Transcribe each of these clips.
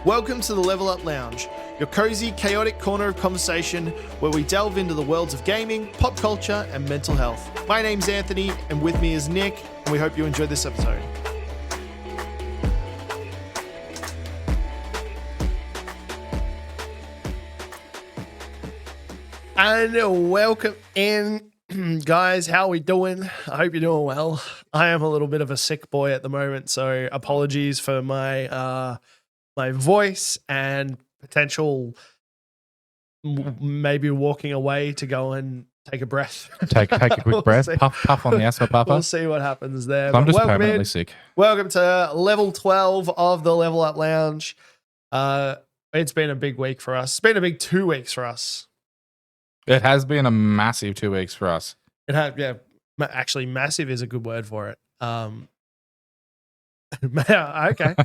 Welcome to the Level Up Lounge, your cozy, chaotic corner of conversation where we delve into the worlds of gaming, pop culture, and mental health. My name's Anthony, and with me is Nick, and we hope you enjoy this episode. And welcome in, guys. How are we doing? I hope you're doing well. I am a little bit of a sick boy at the moment, so apologies for my voice and potential maybe walking away to go and take a breath. Take a quick breath. Puff on the asthma puffer. We'll see what happens there. I'm just permanently sick. Welcome to level 12 of the Level Up Lounge. It's been a big week for us. It's been a big 2 weeks for us. It has been a massive 2 weeks for us. It had, yeah. Actually, massive is a good word for it. Okay.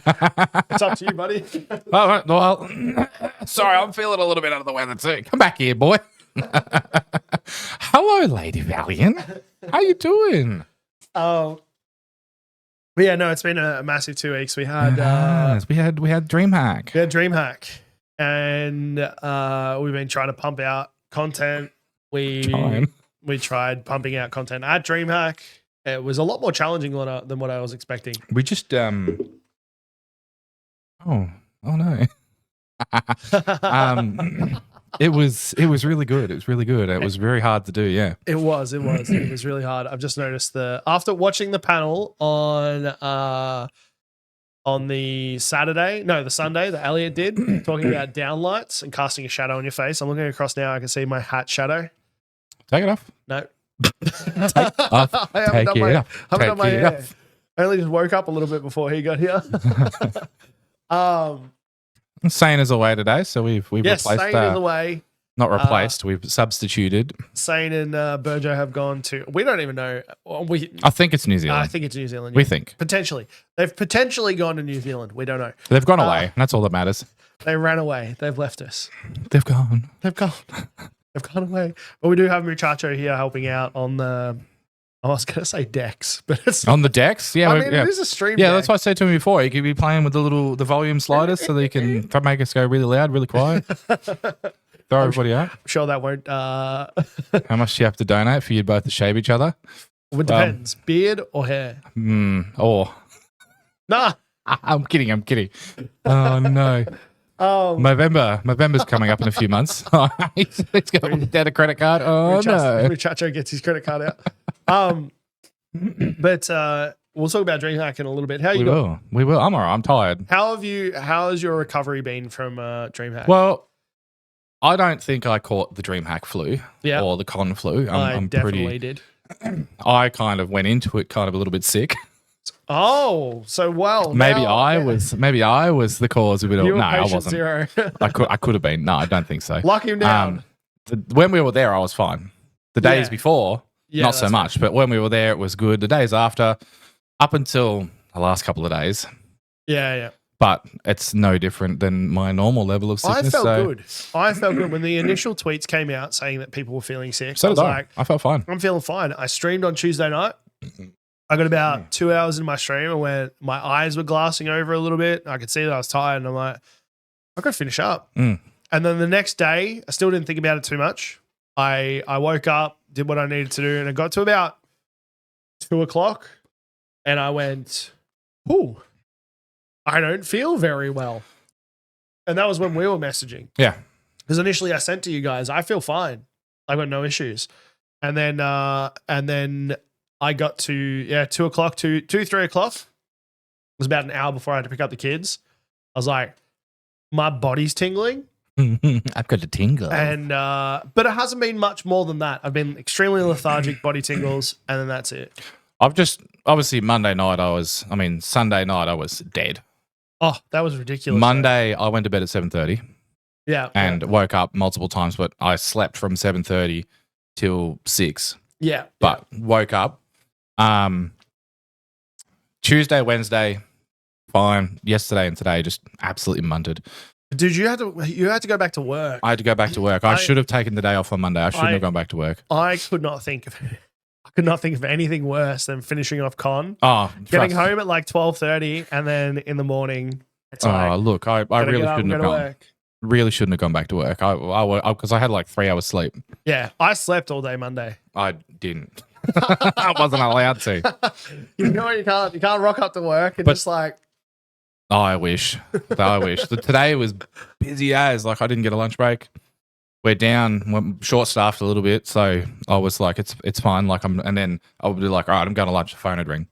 It's up to you, buddy. Oh, well, sorry, I'm feeling a little bit out of the weather too. Come back here, boy. Hello, Lady Valiant. How you doing? But yeah, no, it's been a massive 2 weeks. We had we had DreamHack. We had DreamHack, and we've been trying to pump out content. We tried pumping out content at DreamHack. It was a lot more challenging than what I was expecting. We just oh no. It was really good. It was really good. It was very hard to do, yeah. It was really hard. I've just noticed after watching the panel on the Sunday that Elliot did, talking about downlights and casting a shadow on your face. I'm looking across now, I can see my hat shadow. Take it off. No. Take off. I haven't done my hair. I only just woke up a little bit before he got here. Sane is away today, so we've replaced. Sane is away. Not replaced. We've substituted. Sane and Burjo have gone to. We don't even know. I think it's New Zealand. I think it's New Zealand. We think potentially they've potentially gone to New Zealand. We don't know. They've gone away. And that's all that matters. They ran away. They've left us. They've gone. They've gone away. But we do have Muchacho here helping out on the. I was going to say decks, but it's on the decks. Yeah, it is a stream. Yeah, deck. that's what I said to him before. You could be playing with the volume sliders so that you can make us go really loud, really quiet. Throw everybody out. I'm sure that won't. How much do you have to donate for you both to shave each other? Well, it depends. Beard or hair? Or. Nah. I'm kidding. Oh, no. November's coming up in a few months. He's going without a credit card. Oh, no. Muchacho gets his credit card out. But we'll talk about DreamHack in a little bit. How you going? We will. I'm all right. I'm tired. How has your recovery been from DreamHack? Well, I don't think I caught the DreamHack flu or the con flu. I'm definitely did. I kind of went into it kind of a little bit sick. Oh, so well. Maybe I was the cause of it all. No, I wasn't. Zero. I could have been. No, I don't think so. Lock him down. When we were there, I was fine. The days before, not so much. But when we were there, it was good. The days after, up until the last couple of days. Yeah. But it's no different than my normal level of sickness. I felt good when the initial tweets came out saying that people were feeling sick. So did I. I felt fine. I'm feeling fine. I streamed on Tuesday night. I got about 2 hours in my stream and when my eyes were glassing over a little bit, I could see that I was tired and I'm like, I've got to finish up. And then the next day, I still didn't think about it too much. I woke up, did what I needed to do, and it got to about 2:00 and I went, ooh, I don't feel very well. And that was when we were messaging. Yeah. Because initially I sent to you guys, I feel fine. I've got no issues. And then I got to 2:00, 3:00. It was about an hour before I had to pick up the kids. I was like, my body's tingling. I've got a tingle. And but it hasn't been much more than that. I've been extremely lethargic, body tingles, and then that's it. I've just obviously Sunday night I was dead. Oh, that was ridiculous. Monday I went to bed at 7:30. Yeah. And woke up multiple times, but I slept from 7:30 till 6. Yeah. But woke up. Tuesday, Wednesday, fine. Yesterday and today, just absolutely munted. Dude, you had to go back to work. I had to go back to work. I should have taken the day off on Monday. I shouldn't have gone back to work. I could not think of anything worse than finishing off con. Oh, getting home at like 12:30 and then in the morning It's like, look, I really shouldn't have gone. Work. Really shouldn't have gone back to work. Because I had like 3 hours sleep. Yeah, I slept all day Monday. I didn't. I wasn't allowed to. You know, you can't rock up to work and just like. Oh, I wish. Today was busy as. Like, I didn't get a lunch break. We're short staffed a little bit, so I was like, it's fine. Like, and then I would be like, all right, I'm going to lunch. The phone would ring,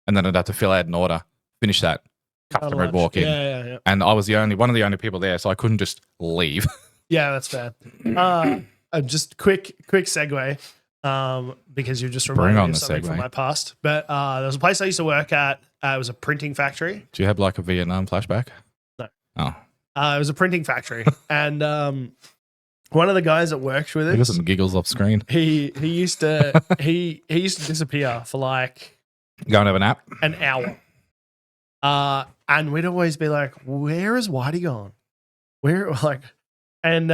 and then I'd have to fill out an order, finish that. Customer would walk in, yeah. And I was one of the only people there, so I couldn't just leave. Yeah, that's fair. Just quick segue, because you just reminded me of something from my past. But there was a place I used to work at. It was a printing factory. Do you have like a Vietnam flashback? No. Oh. It was a printing factory, and one of the guys that worked with us, he got some giggles off screen. He used to he used to disappear for like go and have a nap, an hour. And we'd always be like, "Where is Whitey gone? Where like?" And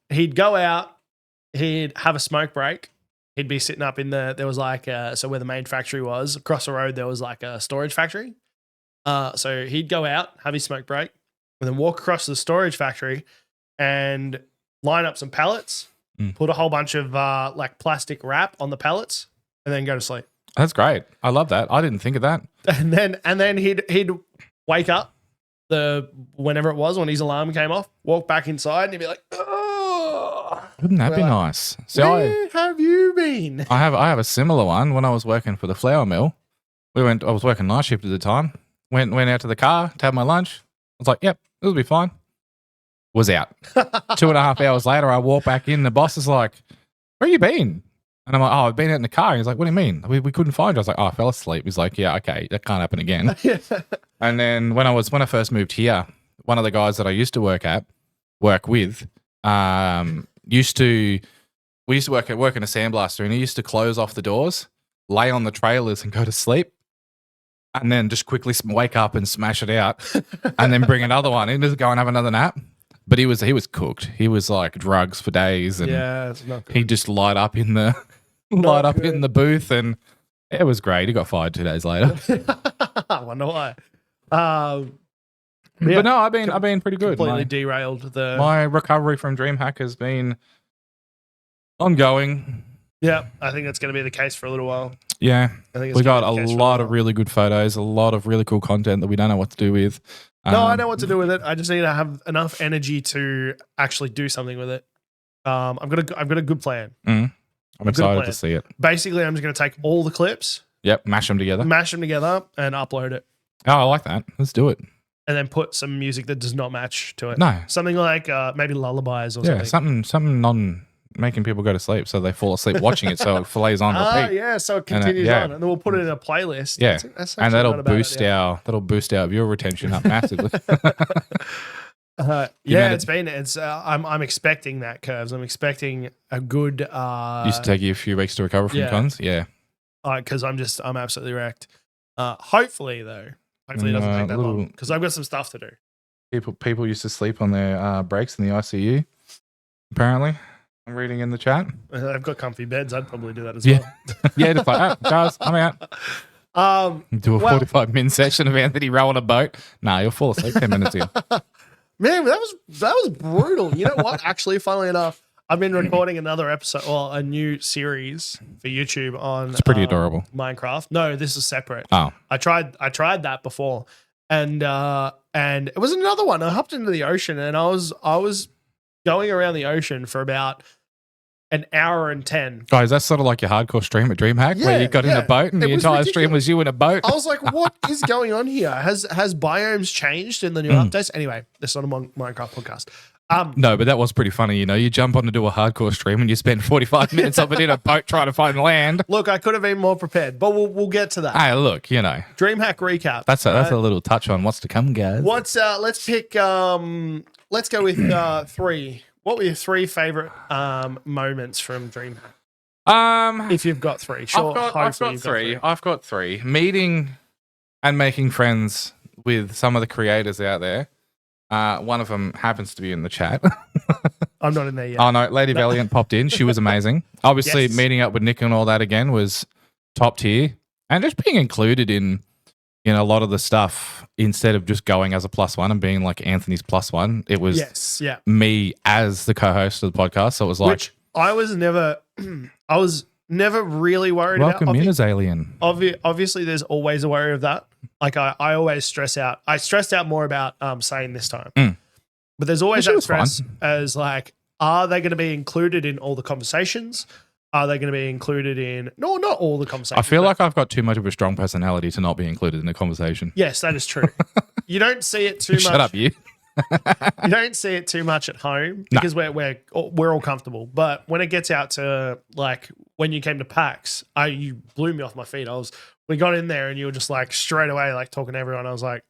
he'd go out, he'd have a smoke break. He'd be sitting up in there was like so where the main factory was across the road, there was like a storage factory. So he'd go out, have his smoke break, and then walk across to the storage factory and line up some pallets, put a whole bunch of like plastic wrap on the pallets, and then go to sleep. That's great. I love that. I didn't think of that. And then he'd wake up whenever it was when his alarm came off, walk back inside, and he'd be like, "Oh, wouldn't that be nice?" So where have you been? I have a similar one. When I was working for the flour mill, I was working night shift at the time. Went out to the car to have my lunch. I was like, "Yep, it'll be fine." Was out. 2.5 hours later, I walk back in. The boss is like, "Where you been?" And I'm like, "Oh, I've been out in the car." He's like, "What do you mean? We couldn't find you." I was like, "Oh, I fell asleep." He's like, "Yeah, okay, that can't happen again." And then when I first moved here, one of the guys that I used to work with, we used to work in a sandblaster, and he used to close off the doors, lay on the trailers, and go to sleep, and then just quickly wake up and smash it out, and then bring another one in to go and have another nap. But he was cooked. He was like drugs for days, and it's not good. He'd just light up in the in the booth, and it was great. He got fired 2 days later. I wonder why. But no, I've been pretty good. Completely derailed my recovery from DreamHack has been ongoing. Yeah, I think that's going to be the case for a little while. Yeah, we got a lot of really good photos, a lot of really cool content that we don't know what to do with. No, I know what to do with it. I just need to have enough energy to actually do something with it. I've got a good plan. I'm excited to see it. Basically, I'm just going to take all the clips. Yep, mash them together, and upload it. Oh, I like that. Let's do it. And then put some music that does not match to it. No, something like maybe lullabies or something. something non making people go to sleep so they fall asleep watching it, so it plays on repeat. Yeah, so it continues on, and then we'll put it in a playlist. Yeah, and that'll boost our viewer retention up massively. I'm expecting that, Curves. I'm expecting a good. Used to take you a few weeks to recover from cons. Yeah, because I'm absolutely wrecked. Hopefully it doesn't take that long because I've got some stuff to do. People used to sleep on their breaks in the ICU. Apparently. I'm reading in the chat. I've got comfy beds. I'd probably do that as well. Yeah, just like, guys, I'm out. Do a 45-minute session of Anthony Rowe on a boat. Nah, you'll fall asleep 10 minutes in. Man, that was brutal. You know what? Actually, funnily enough, I've been recording another episode, or a new series for YouTube on. It's pretty adorable. Minecraft. No, this is separate. Oh, I tried that before, and it was another one. I hopped into the ocean, and I was going around the ocean for about an hour and 10. Guys, that's sort of like your hardcore stream at DreamHack, where you got in a boat and the entire stream was you in a boat. I was like, what is going on here? Has biomes changed in the new updates? Anyway, this is not a Minecraft podcast. No, but that was pretty funny. You know, you jump on to do a hardcore stream and you spend 45 minutes of it in a boat trying to find land. Look, I could have been more prepared, but we'll get to that. Hey, look, you know, DreamHack recap. That's a little touch on what's to come, guys. Let's pick. Let's go with 3. What were your 3 favorite moments from DreamHack? If you've got 3, sure. I've got 3. I've got 3. Meeting and making friends with some of the creators out there. One of them happens to be in the chat. I'm not in there yet. Oh no, Lady Valiant popped in. She was amazing. Obviously, meeting up with Nick and all that again was top tier, and just being included in in a lot of the stuff, instead of just going as a +1 and being like Anthony's +1, it was me as the co-host of the podcast. So it was like, which I was never, I was never really worried welcome about. in as alien. Obviously, there's always a worry of that. Like I always stress out. I stressed out more about saying this time, but there's always that stress as like, are they going to be included in all the conversations? Are they going to be included in... No, not all the conversations. I feel like I've got too much of a strong personality to not be included in the conversation. Yes, that is true. You don't see it too much. Shut up, you. You don't see it too much at home because we're all comfortable. But when it gets out to like when you came to PAX, you blew me off my feet. We got in there and you were just like straight away like talking to everyone. I was like,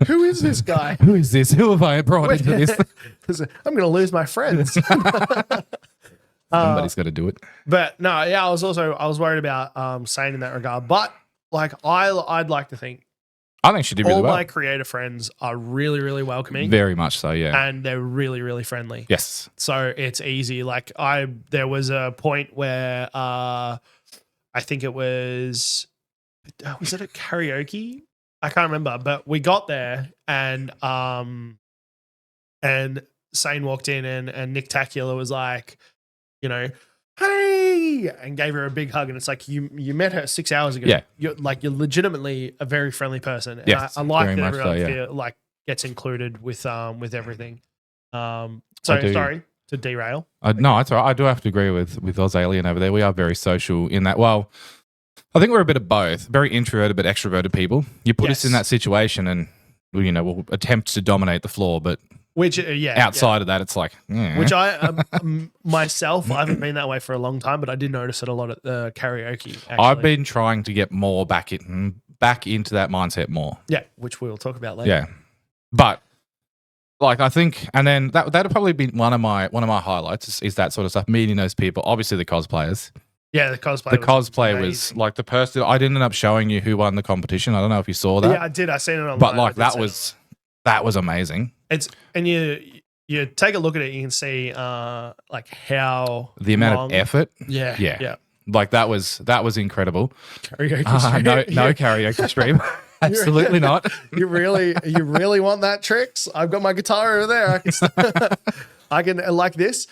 who is this guy? Who is this? Who have I brought into this? I'm going to lose my friends. Somebody's got to do it. But no, yeah, I was worried about saying in that regard. But like I'd like to think I think she did really well. All my creator friends are really, really welcoming. Very much so, yeah. And they're really, really friendly. Yes. So it's easy. Like there was a point where I think it was it a karaoke? I can't remember, but we got there and Sane walked in and Nick Tacular was like, you know, hey, and gave her a big hug. And it's like, you met her 6 hours ago. Yeah. You're legitimately a very friendly person. And yes, I like that everyone gets included with everything. Sorry to derail. No, it's all right. I do have to agree with Oz Alien over there. We are very social in that. Well, I think we're a bit of both. Very introverted but extroverted people. You put us in that situation and, you know, we'll attempt to dominate the floor, but outside of that, it's like... Which I, myself, I haven't been that way for a long time, but I did notice it a lot at the karaoke, actually. I've been trying to get more back into that mindset more. Yeah, which we'll talk about later. Yeah. But, like, I think... And then that'd probably be one of my highlights is that sort of stuff, meeting those people. Obviously, the cosplayers. Yeah, the cosplay was like the person... I didn't end up showing you who won the competition. I don't know if you saw that. Yeah, I did. I seen it online. But, like, that was amazing. And you take a look at it, you can see like how the amount of effort. Yeah. Like that was incredible. Karaoke stream. No karaoke stream. Absolutely not. You really want that, Trix? I've got my guitar over there. I can like this.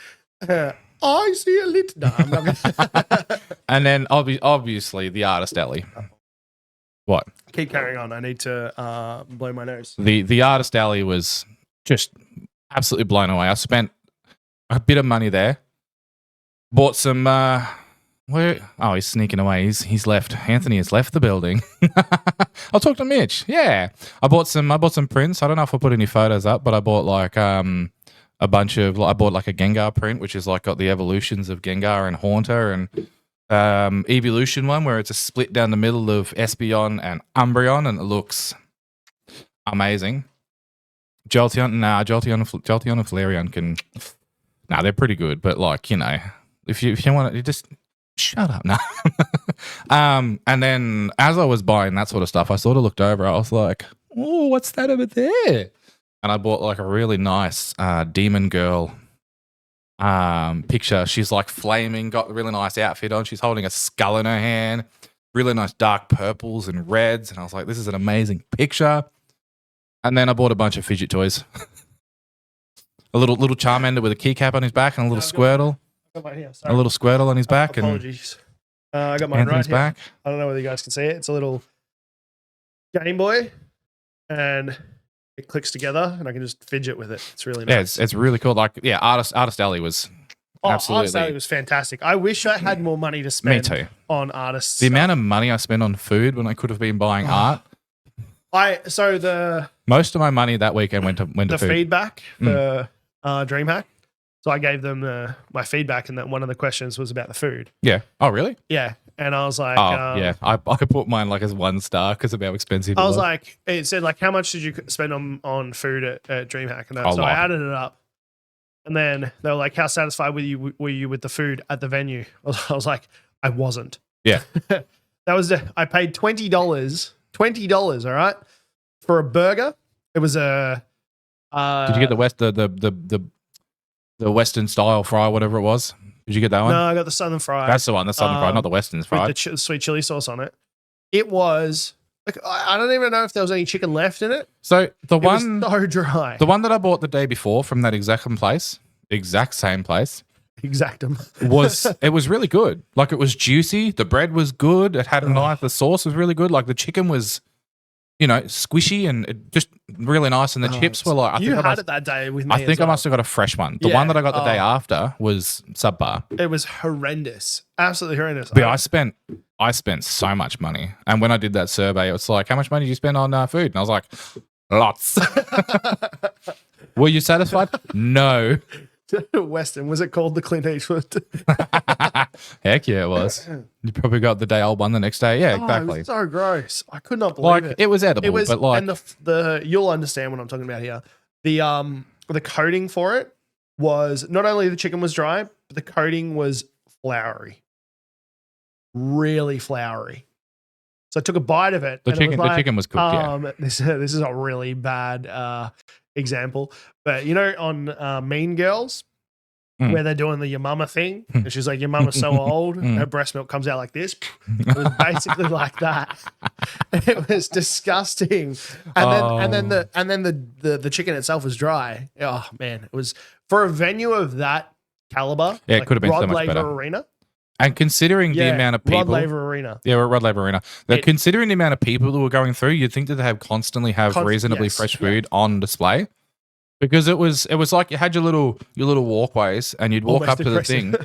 I see a lit. No, I'm not gonna. And then obviously the artist alley. What? Keep carrying on. I need to blow my nose. The artist alley was just absolutely blown away. I spent a bit of money there. Bought some he's sneaking away. He's left. Anthony has left the building. I'll talk to Mitch. Yeah. I bought some prints. I don't know if I put any photos up, but I bought like I bought like a Gengar print, which is like got the evolutions of Gengar and Haunter, and Evolution one where it's a split down the middle of Espeon and Umbreon, and it looks amazing. Jolteon and Flareon can... they're pretty good, but like, you know, if you want to, you just shut up now. And then as I was buying that sort of stuff, I sort of looked over, I was like, oh, what's that over there? And I bought like a really nice demon girl picture. She's like flaming, got a really nice outfit on. She's holding a skull in her hand, really nice dark purples and reds. And I was like, this is an amazing picture. And then I bought a bunch of fidget toys. A little Charmander with a keycap on his back and a little Squirtle. A little Squirtle on his back. Apologies. I got mine Anthony's right here. back. I don't know whether you guys can see it. It's a little Game Boy, and it clicks together, and I can just fidget with it. It's really nice. Yeah, it's really cool. Like, yeah, Artist Alley was absolutely... Artist Alley was fantastic. I wish I had more money to spend on artists. The amount of money I spent on food when I could have been buying art. Most of my money that weekend went to food. Feedback for DreamHack. So I gave them my feedback, and that one of the questions was about the food. Yeah. Oh, really? Yeah. And I was like, yeah. I put mine like as 1 star because of how expensive it was. I was like, it said like, how much did you spend on food at DreamHack? And so I added it up. And then they were like, how satisfied were you with the food at the venue? I was like, I wasn't. Yeah. I paid $20, all right, for a burger. It was a... did you get the Western style fry, whatever it was? Did you get that one? No, I got the Southern fry. That's the one, the Southern fry, not the Western fry. With the sweet chili sauce on it. it was like I don't even know if there was any chicken left in it. So the It one, was so dry. the one that I bought the day before from that exact same place, Exactum. it was really good. Like it was juicy. The bread was good. It had a knife. The sauce was really good. Like the chicken was, squishy and just really nice. And the chips were like, you had it that day with me. I think I must have got a fresh one. The one that I got the day after was subpar. It was horrendous. Absolutely horrendous. But I spent so much money. And when I did that survey, it was like, how much money did you spend on food? And I was like, lots. Were you satisfied? No. Western, was it called the Clint Eastwood? Heck yeah, it was. You probably got the day old one the next day. Yeah, exactly. It was so gross. I could not believe it. It was edible, but like, and the you'll understand what I'm talking about here. The coating for it was not only the chicken was dry, but the coating was floury, really floury. So I took a bite of it. The chicken was cooked. This is a really bad example, but on Mean Girls, where they're doing the your mama thing, and she's like, your mama's so old, her breast milk comes out like this. It was basically like that. It was disgusting. And then the chicken itself was dry. Oh man, it was for a venue of that caliber. Yeah, it could have been so much better. Arena. And considering the amount of people, Rod Laver Arena. Yeah, we're at Rod Laver Arena. Considering the amount of people that were going through, you'd think that they constantly have reasonably fresh food on display. Because it was like you had your little walkways, and you'd walk up to the thing,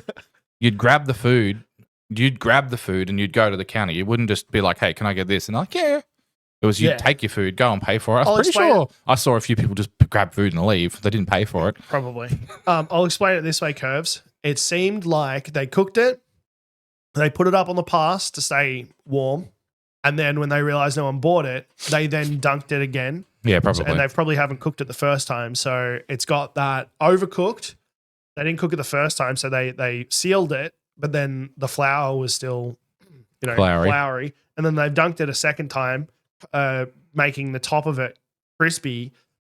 you'd grab the food, and you'd go to the counter. You wouldn't just be like, "Hey, can I get this?" And like, yeah. It was you'd take your food, go and pay for it. I was pretty sure I saw a few people just grab food and leave. They didn't pay for it. Probably. I'll explain it this way, Curves. It seemed like they cooked it, they put it up on the pass to stay warm, and then when they realized no one bought it, they then dunked it again. Yeah, probably. And they probably haven't cooked it the first time. So it's got that overcooked. They didn't cook it the first time, so they sealed it, but then the flour was still, floury. And then they've dunked it a second time, making the top of it crispy,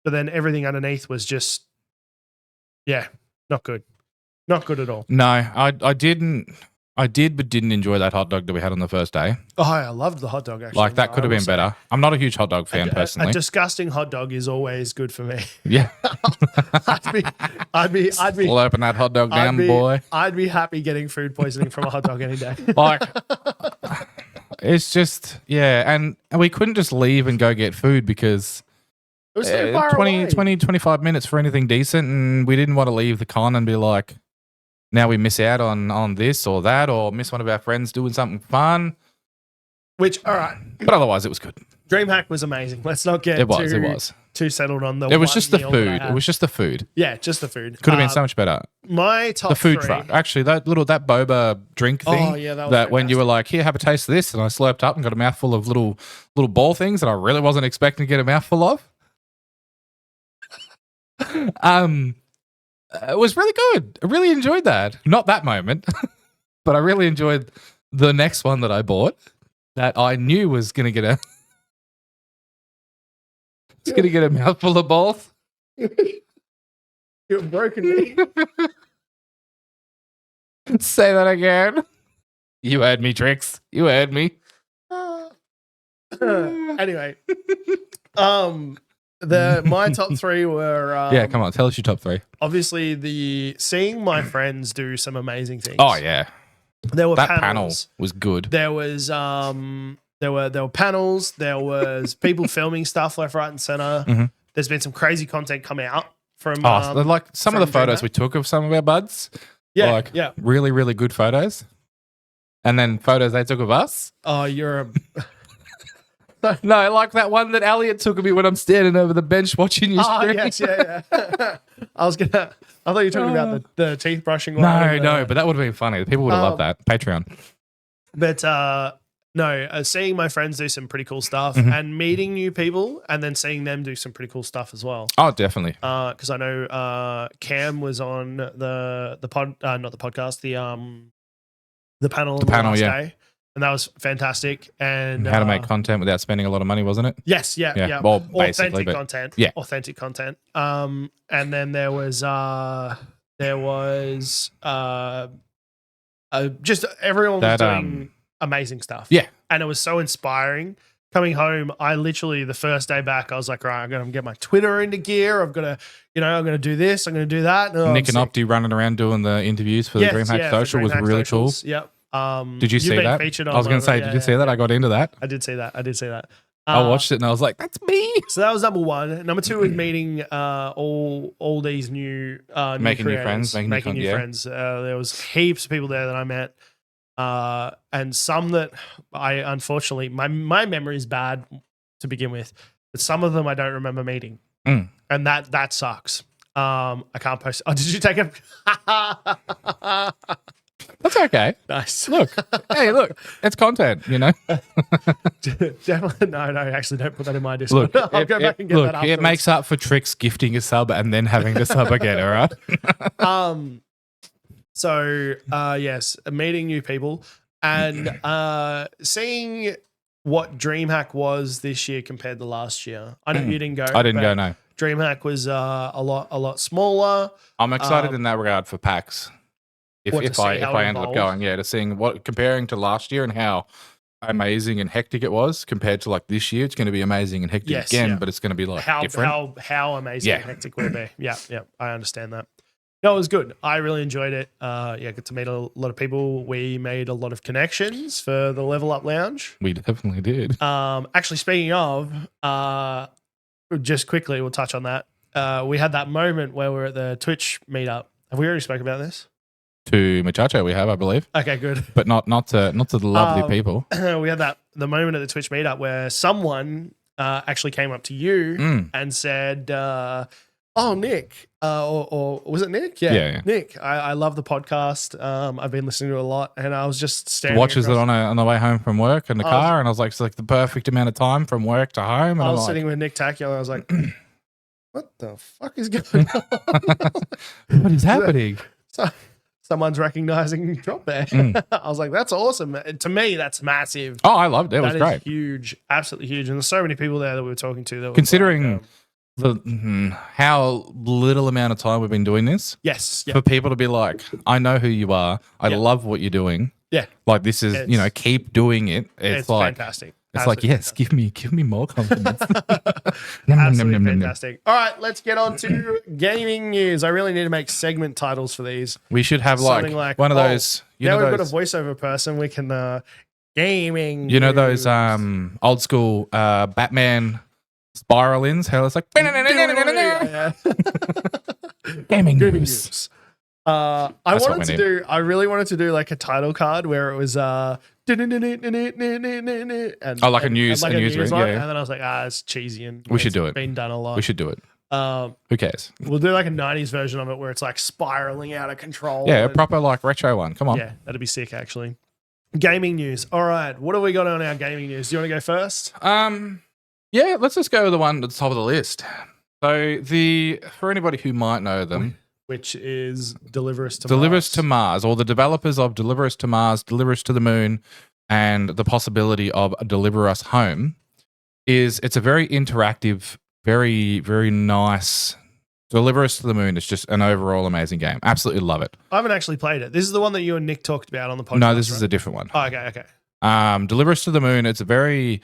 but then everything underneath was just, not good. Not good at all. No, I did, but didn't enjoy that hot dog that we had on the first day. Oh, I loved the hot dog, actually. Like, that could have been better. I'm not a huge hot dog fan, personally. A disgusting hot dog is always good for me. Yeah. I'd be We'll open that hot dog down, boy. I'd be happy getting food poisoning from a hot dog any day. Like, it's just, and we couldn't just leave and go get food because it was so far 25 minutes for anything decent, and we didn't want to leave the con and be like, now we miss out on this or that, or miss one of our friends doing something fun. Which, all right. But otherwise, it was good. DreamHack was amazing. Let's not get too settled on the It was just the food. It was just the food. Yeah, just the food. Could have been so much better. My top The food three. truck. Actually, that boba drink thing. Oh, yeah, that was that when fantastic. you were like, here, have a taste of this, and I slurped up and got a mouthful of little ball things that I really wasn't expecting to get a mouthful of. It was really good. I really enjoyed that. Not that moment, but I really enjoyed the next one that I bought that I knew was going to get a mouthful of both. You've broken me. Say that again. You heard me, Trix. You heard me. Anyway, my top three were yeah, come on, tell us your top three. Obviously, seeing my friends do some amazing things. Oh yeah, there were that panels. panel was good. There was there were panels. There was people filming stuff left, right, and center. Mm-hmm. There's been some crazy content come out from like some of the photos we took of some of our buds. Yeah, really, really good photos. And then photos they took of us. Oh, you're a. No, like that one that Elliot took of me when I'm standing over the bench watching you stream. Yes, yeah. I thought you were talking about the teeth brushing one. No, but that would have been funny. People would have loved that. Patreon. But seeing my friends do some pretty cool stuff and meeting new people and then seeing them do some pretty cool stuff as well. Oh, definitely. Because I know Cam was on the pod, not the podcast, the panel on the last day. And that was fantastic. And how to make content without spending a lot of money, wasn't it? Yes, yeah. Well, basically, authentic content. Yeah, authentic content. And then there was just everyone was doing amazing stuff. Yeah. And it was so inspiring. Coming home, I literally, the first day back, I was like, right, I'm going to get my Twitter into gear. I've got to, I'm going to do this. I'm going to do that. Nick and Opti running around doing the interviews for the DreamHack Social was really socials. cool. Yep. Did you see that? I was going to say, did you see that? I got into that. I did see that. I watched it and I was like, that's me. So that was number one. Number two was meeting all these new making new creators, friends. Making new friends. There was heaps of people there that I met. And some that I unfortunately my memory is bad to begin with, but some of them I don't remember meeting, and that sucks. I can't post. Oh, did you take it? That's okay. Nice. Look, it's content. Definitely. No, actually, don't put that in my Discord. I'll go back and get that afterwards. It makes up for Trix gifting a sub and then having to sub again. All right. So, yes, meeting new people and seeing what DreamHack was this year compared to last year. I know you didn't go. I didn't go, no. DreamHack was a lot smaller. I'm excited in that regard for PAX. If I end up going, to seeing comparing to last year and how amazing and hectic it was compared to like this year. It's going to be amazing and hectic again, but it's going to be like different. How amazing and hectic will it be? Yeah, I understand that. No, it was good. I really enjoyed it. Got to meet a lot of people. We made a lot of connections for the Level Up Lounge. We definitely did. Actually, speaking of, just quickly, we'll touch on that. We had that moment where we were at the Twitch meetup. Have we already spoken about this? To Muchacho, we have, I believe. Okay, good. But not to the lovely people. We had the moment at the Twitch meetup where someone actually came up to you and said, "Oh, Nick, or was it Nick? Yeah. Nick, I love the podcast. I've been listening to it a lot, and I was just staring. Watches it on the way home from work in the car, and I was like, it's like the perfect amount of time from work to home. And I was sitting with Nick Tacular, and I was like, what the fuck is going on? What is happening? So someone's recognizing drop there. I was like, that's awesome. To me, that's massive. Oh, I loved it. It was great. Huge, absolutely huge. And there's so many people there that we were talking to. That considering how little amount of time we've been doing this. Yes. For people to be like, I know who you are. I love what you're doing. Yeah. Like this is, keep doing it. It's like fantastic. It's absolutely like, yes, give me more confidence. Absolutely fantastic. All right, let's get on to gaming news. I really need to make segment titles for these. We should have like one of those. Now we've got a voiceover person. We can gaming. You know those old school Batman spiral ins? How it's like gaming news. I really wanted to do like a title card where it was and like a news one, yeah. And then I was like, it's cheesy and we should do it. Been done a lot. We should do it. Who cares? We'll do like a 90s version of it where it's like spiraling out of control. Yeah, a proper like retro one. Come on. Yeah, that'd be sick actually. Gaming news. All right, what have we got on our gaming news? Do you want to go first? Yeah, let's just go with the one at the top of the list. So for anybody who might know them, which is Deliver Us to Mars, or the developers of Deliver Us to Mars, Deliver Us to the Moon, and the possibility of Deliver Us Home, it's a very interactive, very, very nice. Deliver Us to the Moon is just an overall amazing game. Absolutely love it. I haven't actually played it. This is the one that you and Nick talked about on the podcast. No, this is a different one. Oh, okay. Deliver Us to the Moon, it's a very,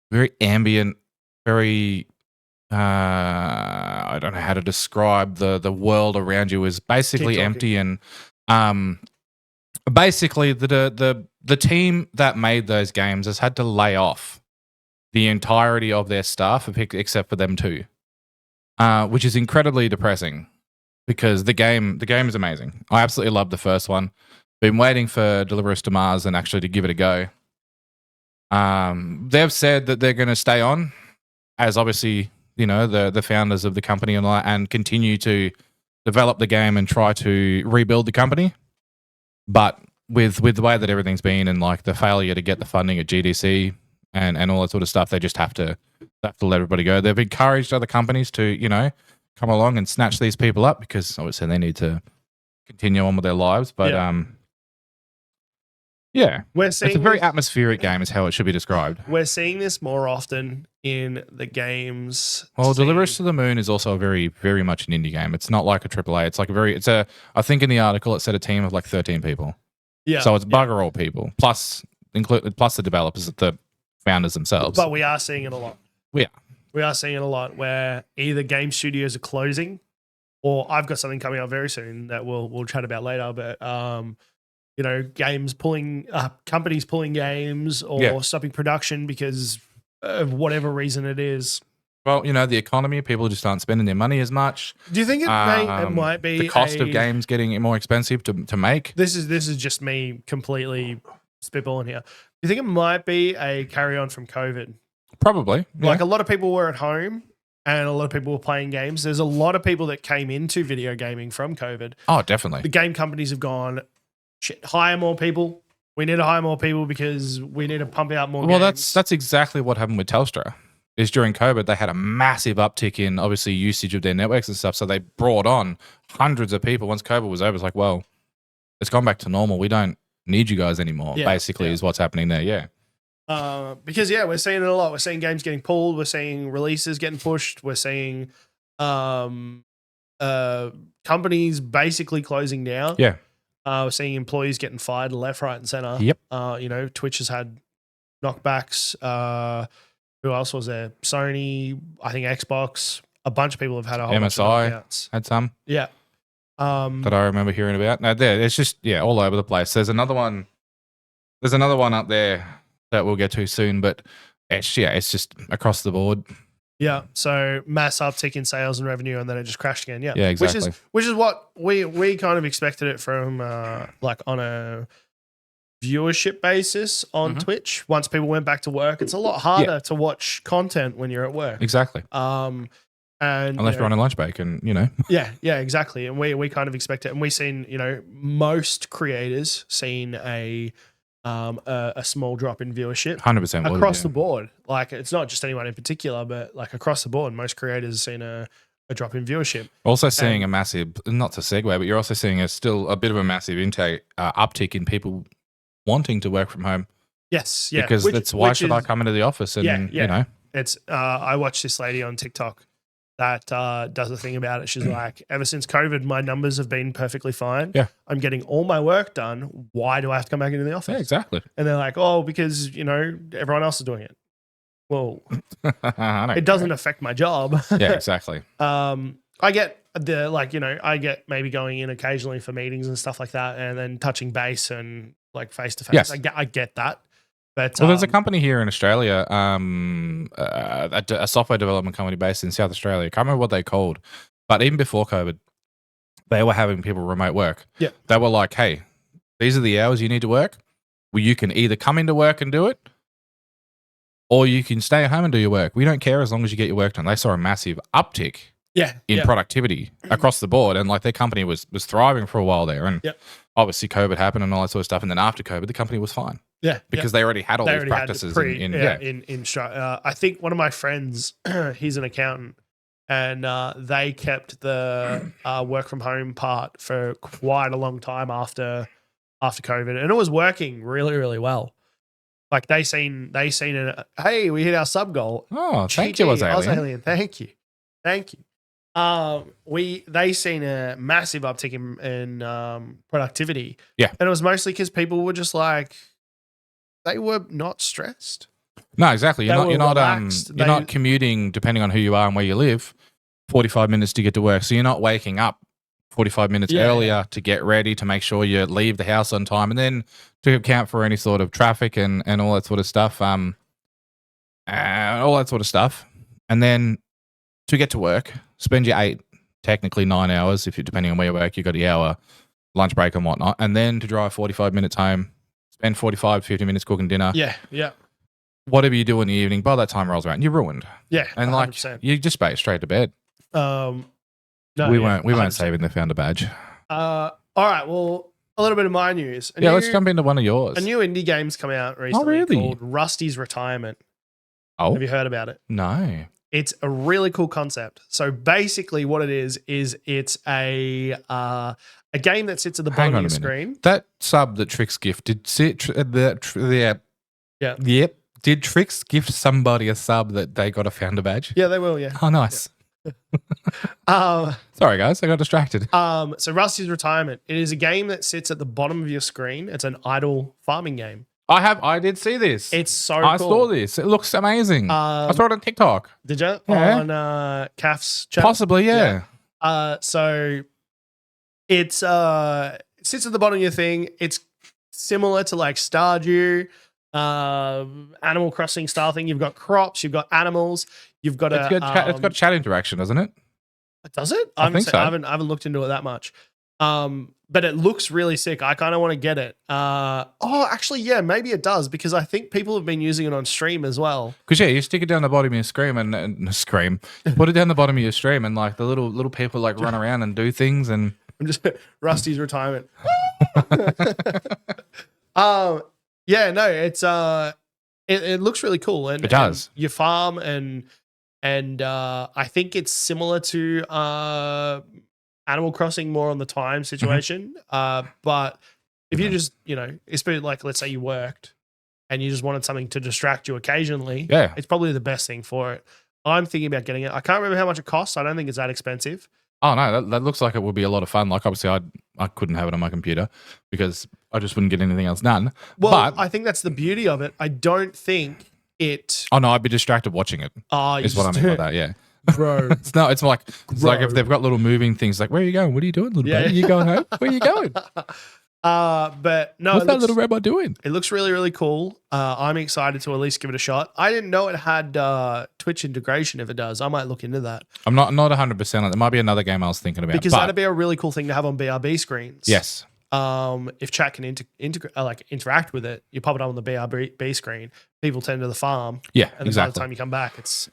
very ambient, very I don't know how to describe the world around you is basically empty, and basically the team that made those games has had to lay off the entirety of their staff except for them two, which is incredibly depressing because the game is amazing. I absolutely love the first one. Been waiting for Deliver Us to Mars and actually to give it a go. They've said that they're going to stay on as obviously the founders of the company and continue to develop the game and try to rebuild the company. But with the way that everything's been and like the failure to get the funding at GDC and all that sort of stuff, they just have to let everybody go. They've encouraged other companies to, come along and snatch these people up because obviously they need to continue on with their lives. But it's a very atmospheric game is how it should be described. We're seeing this more often in the games. Well, Deliver Us to the Moon is also a very, very much an indie game. It's not like a AAA. It's like I think in the article it said a team of like 13 people. Yeah. So it's bugger all people. Plus, include plus the developers, the founders themselves. But we are seeing it a lot. We are seeing it a lot where either game studios are closing, or I've got something coming up very soon that we'll chat about later. But games pulling companies pulling games or stopping production because of whatever reason it is. Well, the economy, people just aren't spending their money as much. Do you think it might be the cost of games getting more expensive to make? This is just me completely spitballing here. Do you think it might be a carry on from COVID? Probably. Yeah. Like a lot of people were at home and a lot of people were playing games. There's a lot of people that came into video gaming from COVID. Oh, definitely. The game companies have gone, shit, hire more people. We need to hire more people because we need to pump out more games. Well, that's exactly what happened with Telstra. Is during COVID, they had a massive uptick in, obviously, usage of their networks and stuff. So they brought on hundreds of people. Once COVID was over, it's like, well, it's gone back to normal. We don't need you guys anymore, basically, is what's happening there, Because, we're seeing it a lot. We're seeing games getting pulled. We're seeing releases getting pushed. We're seeing companies basically closing down. Yeah. We're seeing employees getting fired left, right, and center. Yep. Twitch has had knockbacks. Who else was there? Sony, I think Xbox. A bunch of people have had a whole bunch of knockouts. Had some. Yeah. That I remember hearing about. No, it's just all over the place. There's another one. There's another one up there that we'll get to soon, but it's just across the board. Yeah. So mass uptick in sales and revenue, and then it just crashed again. Yeah. Yeah, exactly. Which is what we kind of expected it from like on a viewership basis on Twitch. Once people went back to work, it's a lot harder to watch content when you're at work. Exactly. And unless you're on a lunch break, and yeah, exactly. And we kind of expect it, and we've seen most creators seen a small drop in viewership, 100% across the board. Like it's not just anyone in particular, but like across the board, most creators have seen a drop in viewership. Also seeing a massive, not to segue, but you're also seeing still a bit of a massive uptick in people wanting to work from home. Yes, yeah. Because why should I come into the office? And it's I watched this lady on TikTok that does a thing about it. She's like, ever since COVID, my numbers have been perfectly fine. Yeah, I'm getting all my work done. Why do I have to come back into the office? Yeah, exactly. And they're like, oh, because everyone else is doing it. Well, it doesn't affect my job. Yeah, exactly. I get I get maybe going in occasionally for meetings and stuff like that, and then touching base and like face to face. Yes. I get that. But there's a company here in Australia, a software development company based in South Australia. I can't remember what they called, but even before COVID, they were having people remote work. Yeah, they were like, "Hey, these are the hours you need to work. Well, you can either come into work and do it, or you can stay at home and do your work. We don't care as long as you get your work done." They saw a massive uptick. In productivity across the board, and like their company was thriving for a while there, and obviously COVID happened and all that sort of stuff, and then after COVID, the company was fine. Yeah, because they already had all these practices in I think one of my friends, he's an accountant, and they kept the work from home part for quite a long time after COVID, and it was working really, really well. Like they seen it. Hey, we hit our sub goal. Oh, thank you, Alien. Thank you. They seen a massive uptick in productivity. Yeah, and it was mostly because people were just like, they were not stressed. No, exactly. You're not commuting, depending on who you are and where you live, 45 minutes to get to work. So you're not waking up 45 minets earlier to get ready, to make sure you leave the house on time, and then to account for any sort of traffic and all that sort of stuff. And then to get to work, spend your technically 9 hours, if you're depending on where you work, you've got the hour lunch break and whatnot, and then to drive 45 minutes home, spend 45, 50 minutes cooking dinner. Yeah. Whatever you do in the evening, by that time rolls around, you're ruined. Yeah, and 100%. You just straight to bed. No, we weren't saving the founder badge. All right, well, a little bit of my news. Let's jump into one of yours. A new indie game's come out recently called Rusty's Retirement. Oh, have you heard about it? No. It's a really cool concept. So basically, what it is it's a game that sits at the bottom of your screen. That sub that Trix gifted, did Trix gift somebody a sub that they got a founder badge? Yeah, they will. Yeah. Oh, nice. Yeah. Sorry, guys, I got distracted. So Rusty's Retirement. It is a game that sits at the bottom of your screen. It's an idle farming game. I did see this. It's so I cool. saw this. It looks amazing. I saw it on TikTok. Did you? Yeah. On Calf's channel? Possibly, yeah. So it's it sits at the bottom of your thing. It's similar to like Stardew, Animal Crossing style thing. You've got crops, you've got animals, you've got it's got chat interaction, doesn't it? Does it? I think so. I haven't looked into it that much. But it looks really sick. I kind of want to get it. Actually, yeah, maybe it does because I think people have been using it on stream as well. Because you stick it down the bottom of your screen and scream. Put it down the bottom of your stream and like the little people like run around and do things and I'm just Rusty's retirement. Yeah, no, it's it looks really cool and it does. And you farm and I think it's similar to Animal Crossing more on the time situation. But if you just, especially like let's say you worked and you just wanted something to distract you occasionally, yeah, it's probably the best thing for it. I'm thinking about getting it. I can't remember how much it costs. I don't think it's that expensive. Oh no, that looks like it would be a lot of fun. Like obviously I couldn't have it on my computer because I just wouldn't get anything else done. Well, but I think that's the beauty of it. I don't think it. Oh no, I'd be distracted watching it. Is what I mean by that. Yeah. Bro, it's like if they've got little moving things like where are you going? What are you doing, little buddy? You going home? Where are you going? But no, what's that little robot doing? It looks really, really cool. I'm excited to at least give it a shot. I didn't know it had Twitch integration. If it does, I might look into that. I'm not 100% on it. There might be another game I was thinking about because that'd be a really cool thing to have on BRB screens. Yes. If chat can interact with it, you pop it up on the BRB screen. People tend to the farm. Yeah, and exactly. By the time you come back, that's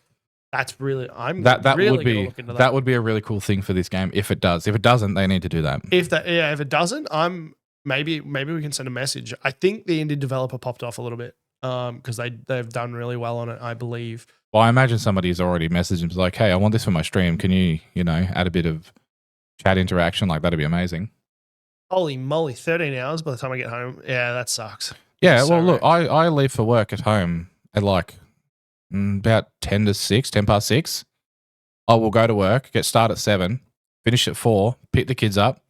really that would be a really cool thing for this game if it does. If it doesn't, they need to do that. If it doesn't, maybe we can send a message. I think the indie developer popped off a little bit because they've done really well on it, I believe. Well, I imagine somebody's already messaged and was like, "Hey, I want this for my stream. Can you add a bit of chat interaction? Like that'd be amazing." Holy moly, 13 hours by the time I get home. Yeah, that sucks. Yeah, well, look, I leave for work at home at like about 10 past 6. I will go to work, get started at 7, finish at 4, pick the kids up,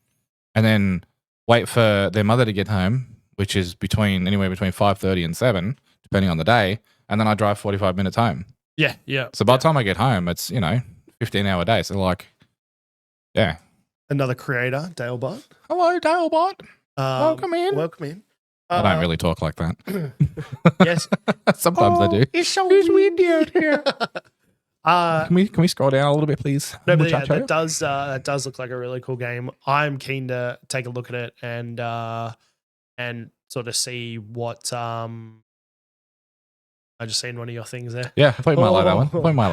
and then wait for their mother to get home, which is anywhere between 5:30 and 7, depending on the day, and then I drive 45 minutes home. Yeah, yeah. So by the time I get home, it's 15-hour day. So like, yeah. Another creator, Dalebot. Hello, Dalebot. Welcome in. Welcome in. I don't really talk like that. Yes. Sometimes I do. It's so windy out here. Can we scroll down a little bit, please? No, but yeah, that does look like a really cool game. I'm keen to take a look at it and sort of see what I just seen one of your things there. Yeah, I thought you might like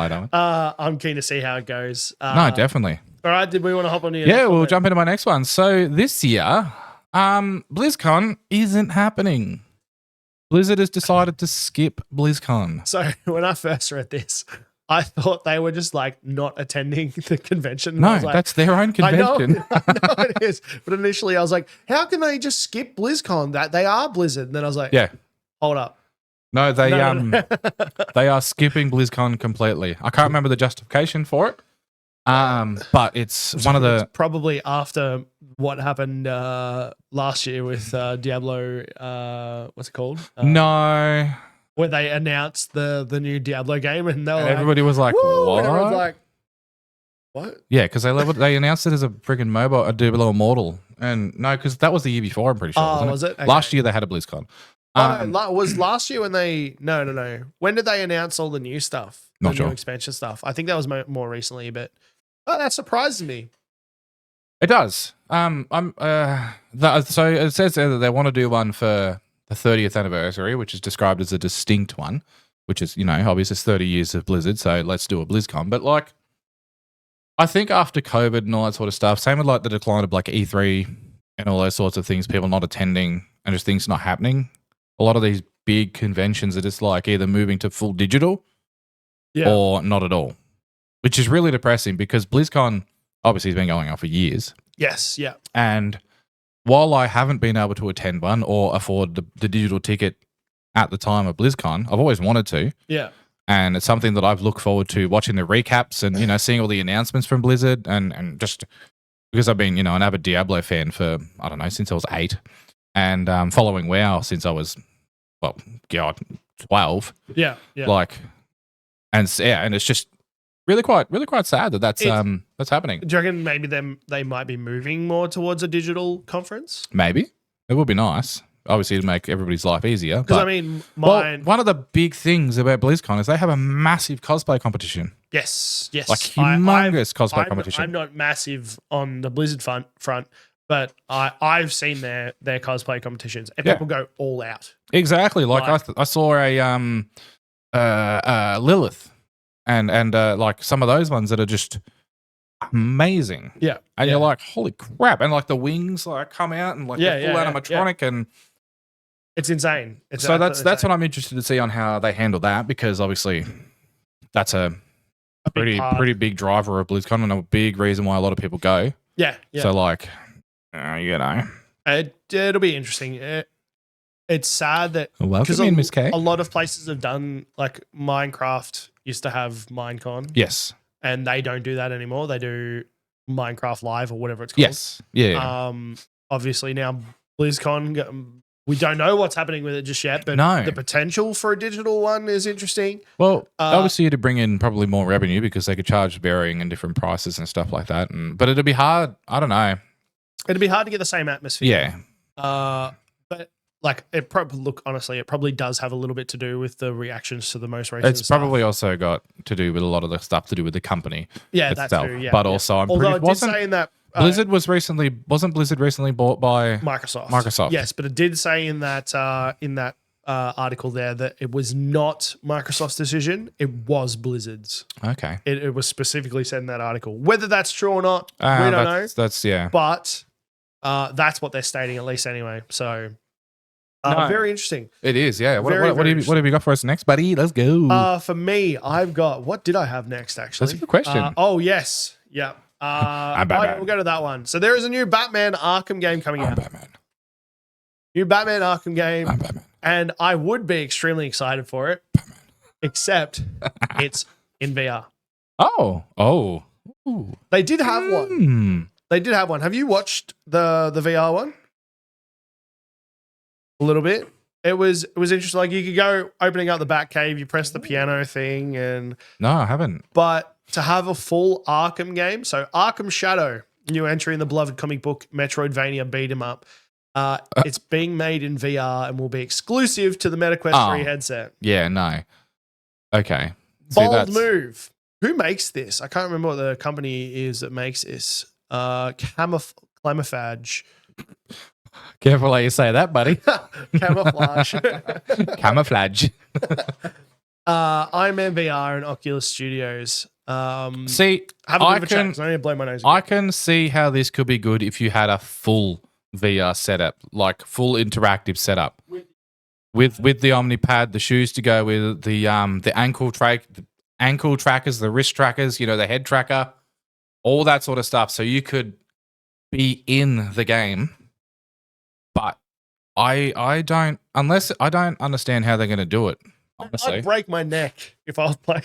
that one. I'm keen to see how it goes. No, definitely. All right, did we want to hop on here? Yeah, we'll jump into my next one. So this year, BlizzCon isn't happening. Blizzard has decided to skip BlizzCon. So when I first read this, I thought they were just like not attending the convention. No, I was like, that's their own convention. I know it is. But initially I was like, how can they just skip BlizzCon? That they are Blizzard. And then I was like, yeah, hold up. No, they they are skipping BlizzCon completely. I can't remember the justification for it. But it's one of the probably after what happened last year with Diablo. What's it called? No, where they announced the new Diablo game, and everybody was like, "What?" And everyone's like, "What?" Yeah, because they announced it as a freaking mobile, a Diablo Immortal, and no, because that was the year before. I'm pretty sure. Oh, was it? Okay. Last year they had a BlizzCon. Was last year when they? No. When did they announce all the new stuff? Not sure. New expansion stuff. I think that was more recently, but that surprises me. It does. So it says there that they want to do one for the 30th anniversary, which is described as a distinct one, which is obviously it's 30 years of Blizzard. So let's do a BlizzCon. But like, I think after COVID and all that sort of stuff, same with like the decline of like E3 and all those sorts of things, people not attending and just things not happening. A lot of these big conventions are just like either moving to full digital or not at all, which is really depressing because BlizzCon obviously has been going on for years. Yes, yeah. And while I haven't been able to attend one or afford the digital ticket at the time of BlizzCon, I've always wanted to. Yeah. And it's something that I've looked forward to watching the recaps and, seeing all the announcements from Blizzard and just because I've been, an avid Diablo fan for, I don't know, since I was 8 and following WoW since I was well, God, 12. Yeah. Like, and it's just really quite sad that that's happening. Do you reckon maybe they might be moving more towards a digital conference? Maybe it would be nice, obviously, to make everybody's life easier. Because I mean, one of the big things about BlizzCon is they have a massive cosplay competition. Yes, like humongous cosplay competition. I'm not massive on the Blizzard front, but I've seen their cosplay competitions, and people go all out. Exactly. Like I saw a Lilith. And like some of those ones that are just amazing. Yeah. And you're like, holy crap. And like the wings like come out and like full animatronic and it's insane. So that's what I'm interested to see on how they handle that, because obviously that's a pretty big driver of BlizzCon and a big reason why a lot of people go. Yeah. So like it'll be interesting. It's sad that welcome in, Miss K. A lot of places have done, like Minecraft used to have Minecon. Yes. And they don't do that anymore. They do Minecraft Live or whatever it's called. Yes. Yeah. Obviously now BlizzCon, we don't know what's happening with it just yet, but the potential for a digital one is interesting. Well, obviously to bring in probably more revenue because they could charge varying and different prices and stuff like that. But it'd be hard. I don't know. It'd be hard to get the same atmosphere. Yeah. But like it probably does have a little bit to do with the reactions to the most recent It's probably also got to do with a lot of the stuff to do with the company. Yeah, itself. that's true. Yeah, but also, although it did say in that Blizzard wasn't Blizzard recently bought by Microsoft? Yes, but it did say in that article there that it was not Microsoft's decision; it was Blizzard's. Okay, it was specifically said in that article. Whether that's true or not, we don't know. That's but that's what they're stating at least anyway. So. Very interesting. It is, yeah. What have you got for us next, buddy? Let's go. For me, I've got, what did I have next, actually? That's a good question. Oh, yes. Yeah. We'll go to that one. So there is a new Batman Arkham game coming out. Batman. New Batman Arkham game. I'm Batman. And I would be extremely excited for it. Batman. Except it's in VR. Oh. Ooh. They did have one. They did have one. Have you watched the VR one? A little bit. It was interesting. Like you could go opening up the Batcave, you press the piano thing, and no, I haven't. But to have a full Arkham game, so Arkham Shadow, new entry in the beloved comic book Metroidvania beat 'em up. It's being made in VR and will be exclusive to the MetaQuest 3 headset. Yeah, no. Okay. Bold move. Who makes this? I can't remember what the company is that makes this. Camouflage. Careful how you say that, buddy. Camouflage. Camouflage. Iron Man VR and Oculus Studios. See, have a bit of a chat, 'cause I need to blow my nose. I can see how this could be good if you had a full VR setup, like full interactive setup, with the Omnipad, the shoes to go with the ankle trackers, the wrist trackers, the head tracker, all that sort of stuff. So you could be in the game. But I don't understand how they're going to do it. Honestly, I'd break my neck if I was playing.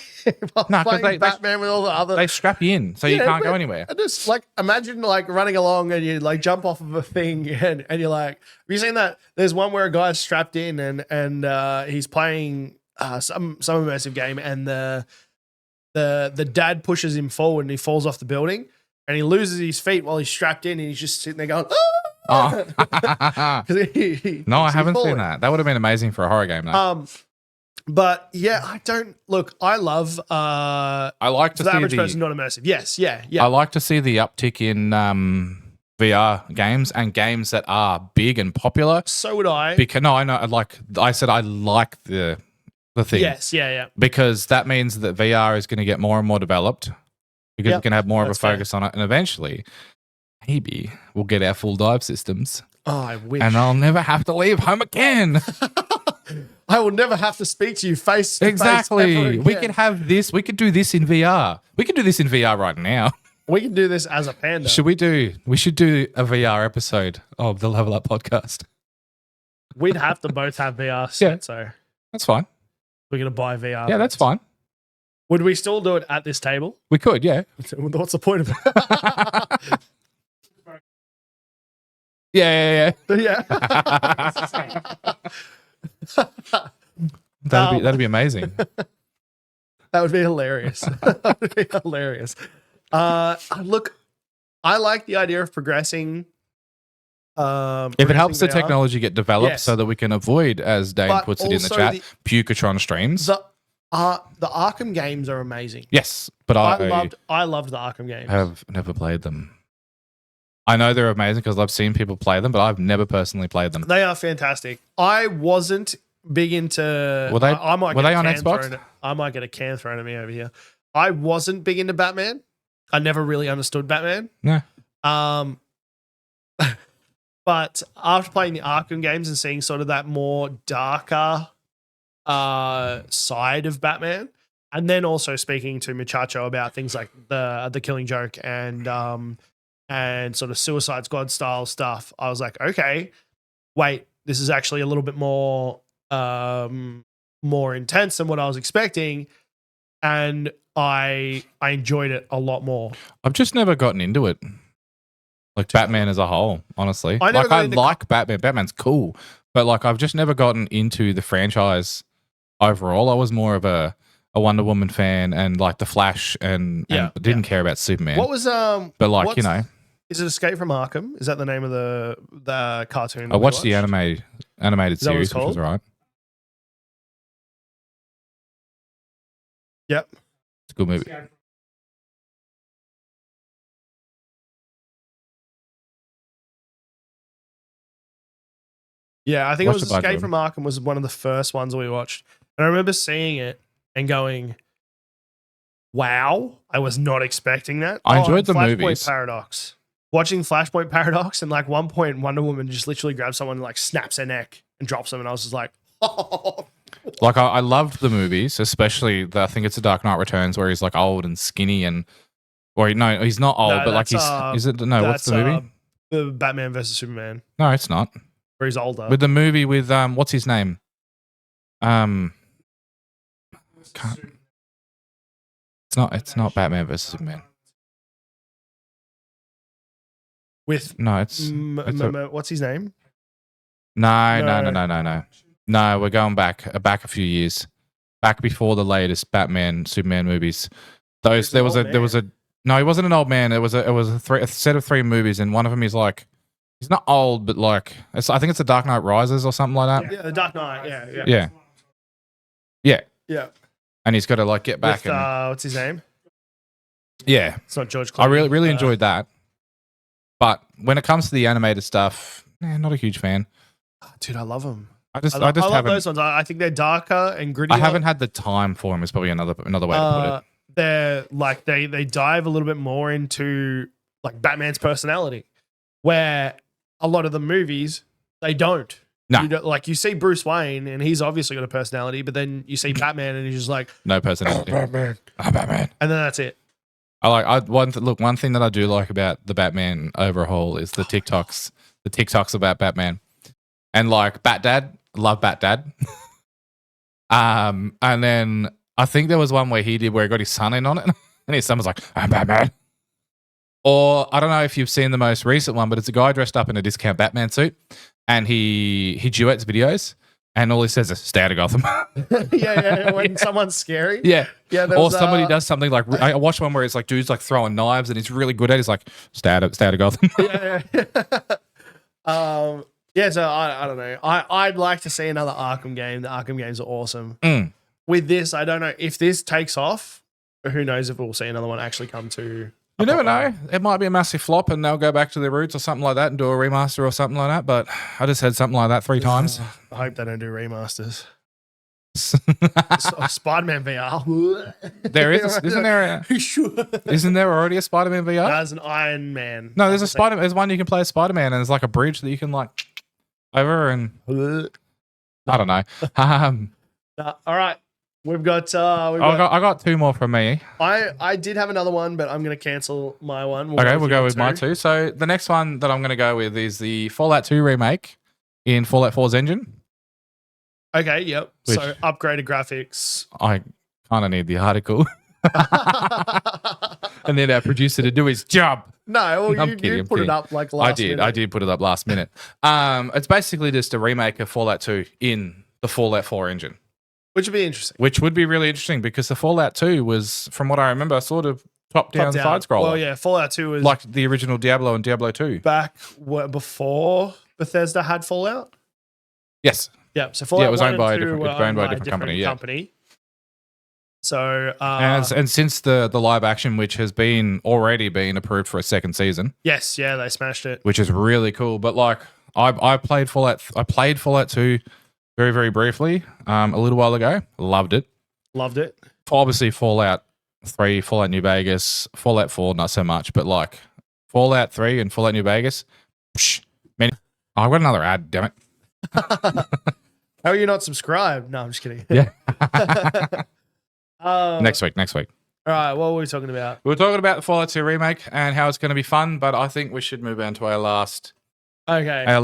Batman with all the other. They strap you in, so you can't go anywhere. I just imagine running along and you jump off of a thing and you're like, have you seen that? There's one where a guy's strapped in and he's playing some immersive game and the dad pushes him forward and he falls off the building and he loses his feet while he's strapped in and he's just sitting there going, oh. No, I haven't seen that. That would have been amazing for a horror game, though. But yeah, I love. I like to the see average person not immersive. Yes, yeah. I like to see the uptick in VR games and games that are big and popular. So would I. Because I know. I said I like the thing. Yes, yeah. Because that means that VR is going to get more and more developed. Because we can have more of a focus on it, and eventually. Maybe we'll get our full dive systems. Oh, I wish. And I'll never have to leave home again. I will never have to speak to you face to face. Exactly. We could have this. We could do this in VR. We could do this in VR right now. We can do this as a panda. We should do a VR episode of the Level Up podcast. We'd have to both have VR sets, so that's fine. We're going to buy VR. Yeah, that's fine. Would we still do it at this table? We could, yeah. What's the point of it? Yeah. That'd be amazing. That would be hilarious. That would be hilarious. Look, I like the idea of progressing. If it helps the VR. technology get developed Yes. so that we can avoid, as Dane But puts it in the also chat, Pukatron streams. The Arkham games are amazing. Yes, but I loved the Arkham games. have never played them. I know they're amazing because I've seen people play them, but I've never personally played them. They are fantastic. I wasn't big into. Were they? I might were get they a on can Xbox? thrown I might get a can thrown at me over here. I wasn't big into Batman. I never really understood Batman. No. But after playing the Arkham games and seeing sort of that more darker side of Batman, and then also speaking to Muchacho about things like the Killing Joke and sort of Suicide Squad style stuff, I was like, okay, wait, this is actually a little bit more intense than what I was expecting, and I enjoyed it a lot more. I've just never gotten into it. Like Batman as a whole, honestly. I like Batman. Batman's cool. But like I've just never gotten into the franchise overall. I was more of a Wonder Woman fan and like the Flash and didn't care about Superman. What was But like, you know. Is it Escape from Arkham? Is that the name of the cartoon? I watched the animated series, which was alright. Yep. It's a good movie. Yeah, I think Watched it was a bunch Escape of from Arkham was one of the first ones we watched. And I remember seeing it and going, wow, I was not expecting that. I enjoyed the Flashpoint movies. Paradox. Watching Flashpoint Paradox, and like one point Wonder Woman just literally grabs someone and like snaps their neck and drops them, and I was just like, oh. Like I loved the movies, especially I think it's The Dark Knight Returns where he's like old and skinny or no, he's not old, but like what's the movie? The Batman versus Superman. No, it's not. Where he's older. With the movie with what's his name? It's not Batman versus Superman. With what's his name? No. No, we're going back a few years. Back before the latest Batman Superman movies. There was a no, he wasn't an old man. It was a set of 3 movies, and one of them is like he's not old, but like I think it's The Dark Knight Rises or something like that. Yeah, The Dark Knight. Yeah. And he's got to like get back with, and what's his name? Yeah, it's not George Clooney. I really enjoyed that. But when it comes to the animated stuff, not a huge fan. Dude, I love them. I just love haven't. Those ones. I think they're darker and gritty. I haven't had the time for them. Is probably another way to put it. They're like they dive a little bit more into like Batman's personality, where a lot of the movies they don't. No, you see Bruce Wayne and he's obviously got a personality, but then you see Batman and he's just like no personality. Batman, Batman, and then that's it. One thing that I do like about the Batman overhaul is the TikToks about Batman, and like Bat Dad, love Bat Dad. And then I think there was one where he got his son in on it, and his son was like, "I'm Batman." Or I don't know if you've seen the most recent one, but it's a guy dressed up in a discount Batman suit, and he duets videos. And all he says is, "Stay out of Gotham." yeah. When someone's scary. Yeah. Or somebody does something like, I watched one where it's like dudes like throwing knives and he's really good at it. He's like, stay out of Gotham. yeah. So I don't know. I'd like to see another Arkham game. The Arkham games are awesome. With this, I don't know if this takes off. Who knows if we'll see another one actually come to. You never know. It might be a massive flop and they'll go back to their roots or something like that and do a remaster or something like that. But I just had something like that 3 times. I hope they don't do remasters. Spider-Man VR. There is, isn't there? Isn't there already a Spider-Man VR? There's an Iron Man. No, there's There's one you can play as Spider-Man, and there's like a bridge that you can like over and I don't know. All right, we've got. I got 2 more from me. I did have another one, but I'm going to cancel my one. We'll go with my 2. So the next one that I'm going to go with is the Fallout 2 remake in Fallout 4's engine. Okay, yep. So upgraded graphics. I kind of need the article. And then our producer to do his job. No, well, you put it up like last minute. I did put it up last minute. It's basically just a remake of Fallout 2 in the Fallout 4 engine. Which would be interesting. Which would be really interesting because the Fallout 2 was, from what I remember, sort of top-down side-scroller. Well, yeah, Fallout 2 was... like the original Diablo and Diablo 2. Back before Bethesda had Fallout? Yes. Yeah, so Fallout it was 1 owned by and a 2 different, were owned by a owned different company. So... and since the live action, which has already been approved for a second season. Yes, yeah, they smashed it. Which is really cool. But like, I played Fallout 2 very, very briefly a little while ago. Loved it. Loved it. Obviously, Fallout 3, Fallout New Vegas, Fallout 4, not so much. But like, Fallout 3 and Fallout New Vegas, man. Oh, I've got another ad, damn it. How are you not subscribed? No, I'm just kidding. Yeah. Next week. All right, what were we talking about? We were talking about the Fallout 2 remake and how it's going to be fun, but I think we should move on to our last... Okay. Our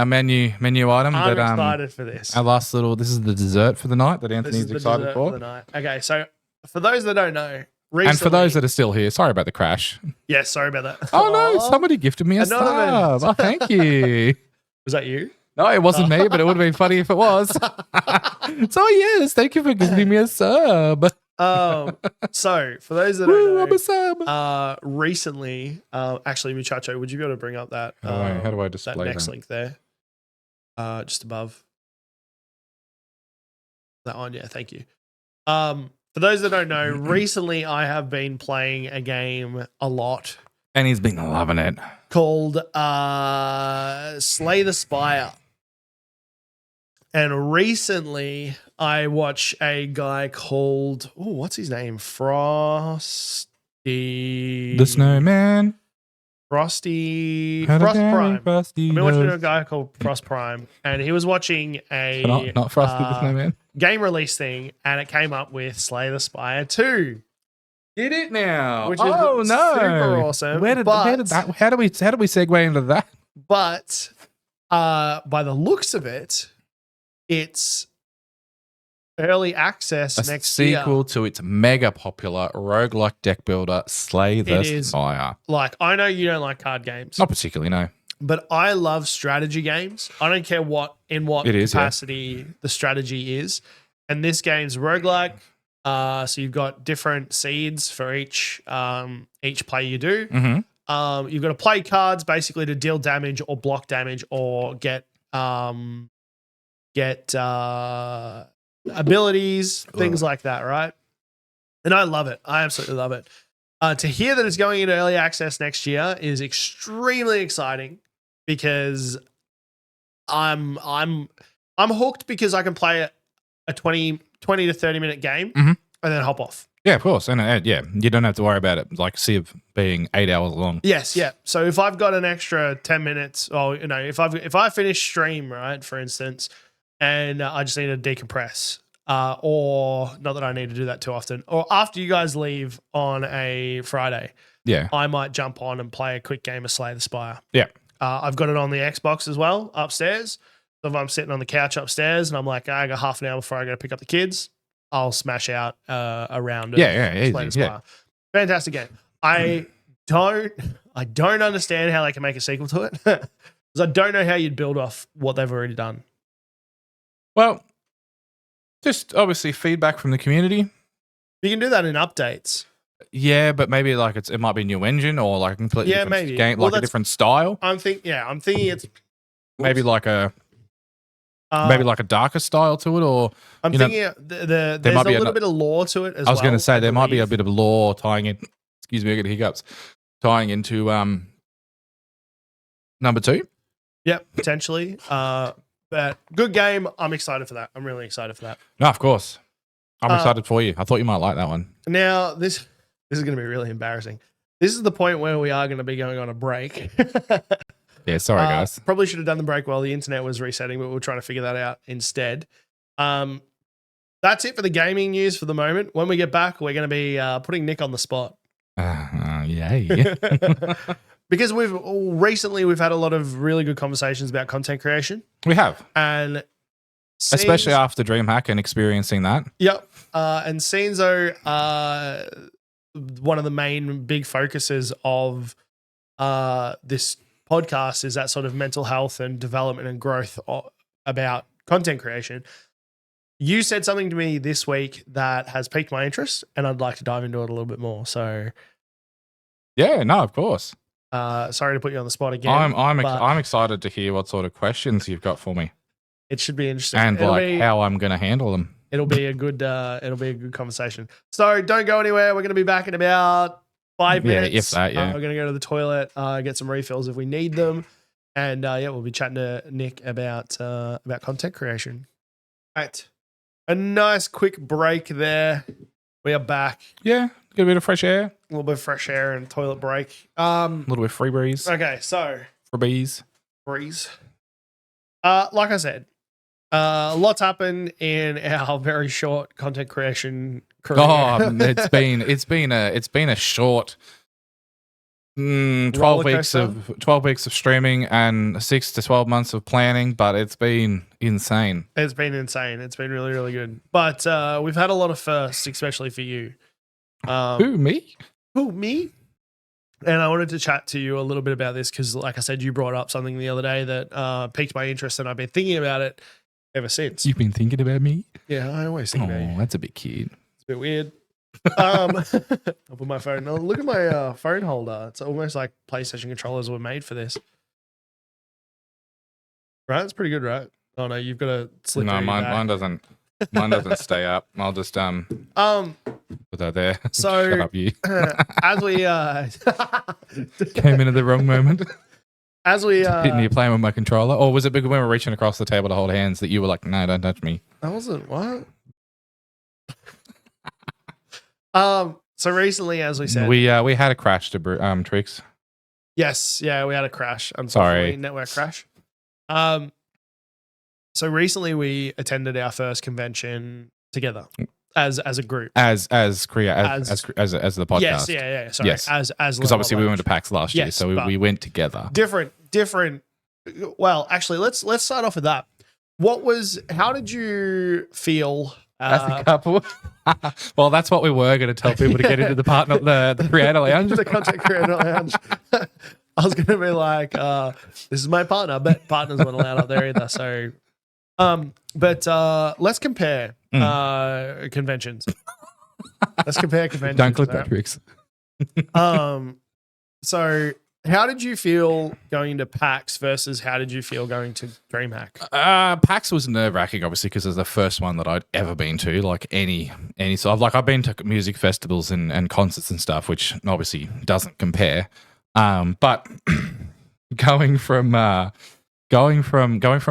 menu item. I'm excited for this. Our last this is the dessert for the night that Anthony's excited for. The night. Okay, so for those that don't know, recently, and for those that are still here, sorry about the crash. Yeah, sorry about that. Oh no, somebody gifted me a sub. Oh, thank you. Was that you? No, it wasn't me, but it would have been funny if it was. So yes, thank you for giving me a sub. So for those that don't know, I'm a sub. Recently, actually, muchacho, would you be able to bring up that? How do I display that next link there? Just above that one. Yeah, thank you. For those that don't know, recently I have been playing a game a lot, and he's been loving it. Called Slay the Spire. And recently, I watched a guy called, what's his name? Frosty. The Snowman. Frost Prime. Frosty I've been watching a guy called Frost Prime, and he was watching a not Frosty the Snowman game release thing, and it came up with Slay the Spire 2. Did it now? Which is super awesome. How do we segue into that? But by the looks of it, it's early access next year. A sequel to its mega popular roguelike deck builder, Slay the Spire. Like, I know you don't like card games. Not particularly, no. But I love strategy games. I don't care what capacity the strategy is. And this game's roguelike. So you've got different seeds for each play you do. Mm-hmm. You've got to play cards basically to deal damage or block damage or get abilities, things like that, right? And I love it. I absolutely love it. To hear that it's going into early access next year is extremely exciting because I'm hooked because I can play a 20 to 30 minute game and then hop off. Yeah, of course. And you don't have to worry about it like Civ being 8 hours long. Yes, yeah. So if I've got an extra 10 minutes or if I finish stream, right, for instance, and I just need to decompress, or not that I need to do that too often, or after you guys leave on a Friday, I might jump on and play a quick game of Slay the Spire. Yeah. I've got it on the Xbox as well upstairs. So if I'm sitting on the couch upstairs and I'm like, I got half an hour before I got to pick up the kids, I'll smash out a round of Slay the Spire. Fantastic game. I don't understand how they can make a sequel to it because I don't know how you'd build off what they've already done. Well, just obviously feedback from the community. You can do that in updates. Yeah, but maybe like it might be a new engine or like a completely different game, like a different style. I'm thinking it's maybe like a darker style to it, or I'm thinking there's a little bit of lore to it as well. I was going to say there might be a bit of lore tying in. Excuse me, I get hiccups. Tying into number 2. Yep, potentially. But good game. I'm excited for that. I'm really excited for that. No, of course. I'm excited for you. I thought you might like that one. Now, this is going to be really embarrassing. This is the point where we are going to be going on a break. Yeah, sorry, guys. Probably should have done the break while the internet was resetting, but we're trying to figure that out instead. That's it for the gaming news for the moment. When we get back, we're going to be putting Nick on the spot. Yay. Because we've had a lot of really good conversations about content creation. We have. And especially after DreamHack and experiencing that. Yep. And Senzo, one of the main big focuses of this podcast is that sort of mental health and development and growth about content creation. You said something to me this week that has piqued my interest, and I'd like to dive into it a little bit more. So, yeah, no, of course. Sorry to put you on the spot again. I'm excited to hear what sort of questions you've got for me. It should be interesting, and how I'm going to handle them. It'll be a good conversation. So don't go anywhere. We're going to be back in about 5 minutes. Yeah, if that, yeah. We're going to go to the toilet, get some refills if we need them, and we'll be chatting to Nick about content creation. Right, a nice quick break there. We are back. Yeah, get a bit of fresh air. A little bit of fresh air and toilet break. A little bit of free breeze. Okay, so breeze. Like I said, lots happened in our very short content creation career. Oh, it's been a short 12 weeks of streaming and 6 to 12 months of planning, but it's been insane. It's been insane. It's been really, really good. But we've had a lot of firsts, especially for you. Who, me? And I wanted to chat to you a little bit about this because, like I said, you brought up something the other day that piqued my interest, and I've been thinking about it ever since. You've been thinking about me? Yeah, I always think about you. Oh, that's a bit cute. It's a bit weird. I'll put my phone. Look at my phone holder. It's almost like PlayStation controllers were made for this. Right? It's pretty good, right? Oh no, you've got to slip. No, mine doesn't. Mine doesn't stay up. I'll just put that there. So shut up, you. As we came in at the wrong moment. As we didn't you playing with my controller, or was it because when we were reaching across the table to hold hands that you were like, "No, don't touch me"? I wasn't. What? So recently, as we said, we had a crash to Tricks. Yes, yeah, we had a crash. Unfortunately, Sorry, network crash. So recently we attended our first convention together as a group, as the podcast. Yes, yeah. Sorry, yes. as because obviously we went to PAX last year, so we went together. Different. Well, actually, let's start off with that. How did you feel as a couple? Well, that's what we were going to tell people to get into the creator lounge, the content creator lounge. I was going to be like, this is my partner. I bet partners weren't allowed up there either. So, but let's compare conventions. Let's compare conventions. Don't clip that, Tricks. So how did you feel going to PAX versus how did you feel going to DreamHack? PAX was nerve-wracking, obviously, because it was the first one that I'd ever been to, like any sort of, like, I've been to music festivals and concerts and stuff, which obviously doesn't compare. But going from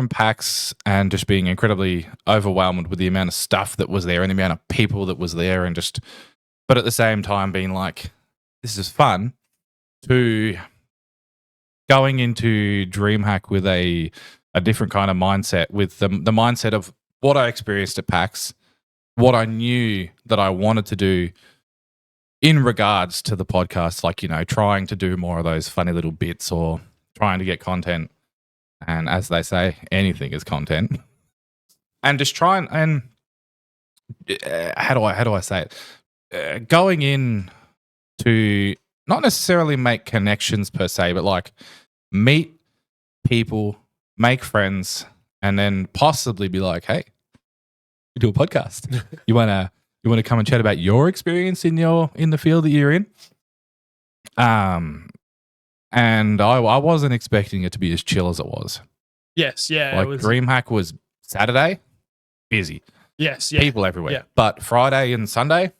PAX and just being incredibly overwhelmed with the amount of stuff that was there and the amount of people that was there, and but at the same time being like, this is fun, to going into DreamHack with a different kind of mindset, with the mindset of what I experienced at PAX, what I knew that I wanted to do in regards to the podcast, like, trying to do more of those funny little bits or trying to get content. And as they say, anything is content. And just trying, and how do I say it? Going in to not necessarily make connections per se, but like meet people, make friends, and then possibly be like, hey, we do a podcast. You wanna come and chat about your experience in the field that you're in? And I wasn't expecting it to be as chill as it was. Yes, yeah. Like, DreamHack was Saturday, busy. Yes, yeah. People everywhere. Yeah. But Friday and Sunday,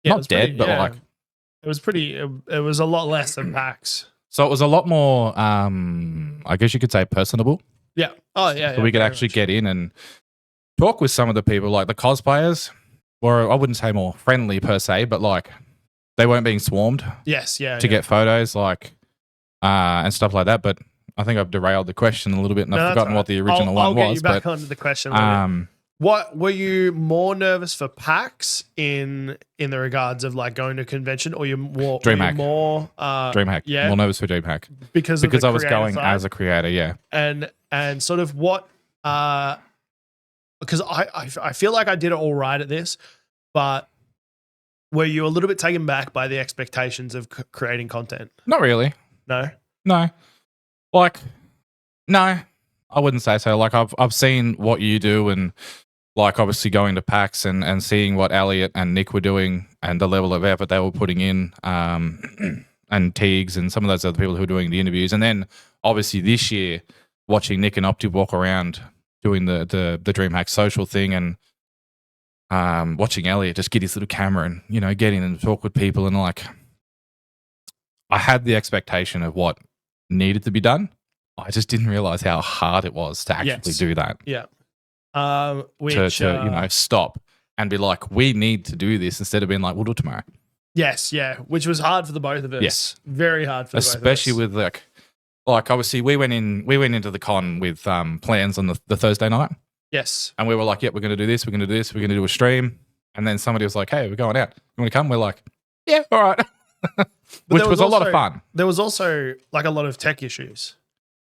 not dead, but like... It was it was a lot less than PAX. So it was a lot more, I guess you could say, personable. Yeah. Oh, yeah. So we could actually get in and talk with some of the people, like the cosplayers, or I wouldn't say more friendly per se, but like they weren't being swarmed. Yes, yeah. To get photos, like, and stuff like that. But I think I've derailed the question a little bit, and I've forgotten what the original one was. I'll get you back onto the question a little bit. What were you more nervous for PAX in the regards of like going to a convention, or DreamHack? DreamHack. Yeah, more nervous for DreamHack because I was going side. As a creator. Yeah, and sort of what because I feel like I did it all right at this, but were you a little bit taken back by the expectations of creating content? Not really. No. Like, no. I wouldn't say so. Like I've seen what you do, and like obviously going to PAX and seeing what Elliot and Nick were doing and the level of effort they were putting in, and Teagues and some of those other people who were doing the interviews. And then obviously this year watching Nick and Opti walk around doing the DreamHack social thing, and watching Elliot just get his little camera and, you know, get in and talk with people. And like, I had the expectation of what needed to be done. I just didn't realize how hard it was to actually do that. Yeah. To you know, stop and be like, we need to do this, instead of being like, we'll do it tomorrow. Yes, yeah, which was hard for the both of us. Yes, very hard for especially the both of us. with like obviously we went into the con with plans on the Thursday night. Yes, and we were like, yep, we're going to do this, we're going to do this, we're going to do a stream. And then somebody was like, hey, we're going out. You want to come? We're like, yeah, all right. Which was a lot of fun. There was also like a lot of tech issues.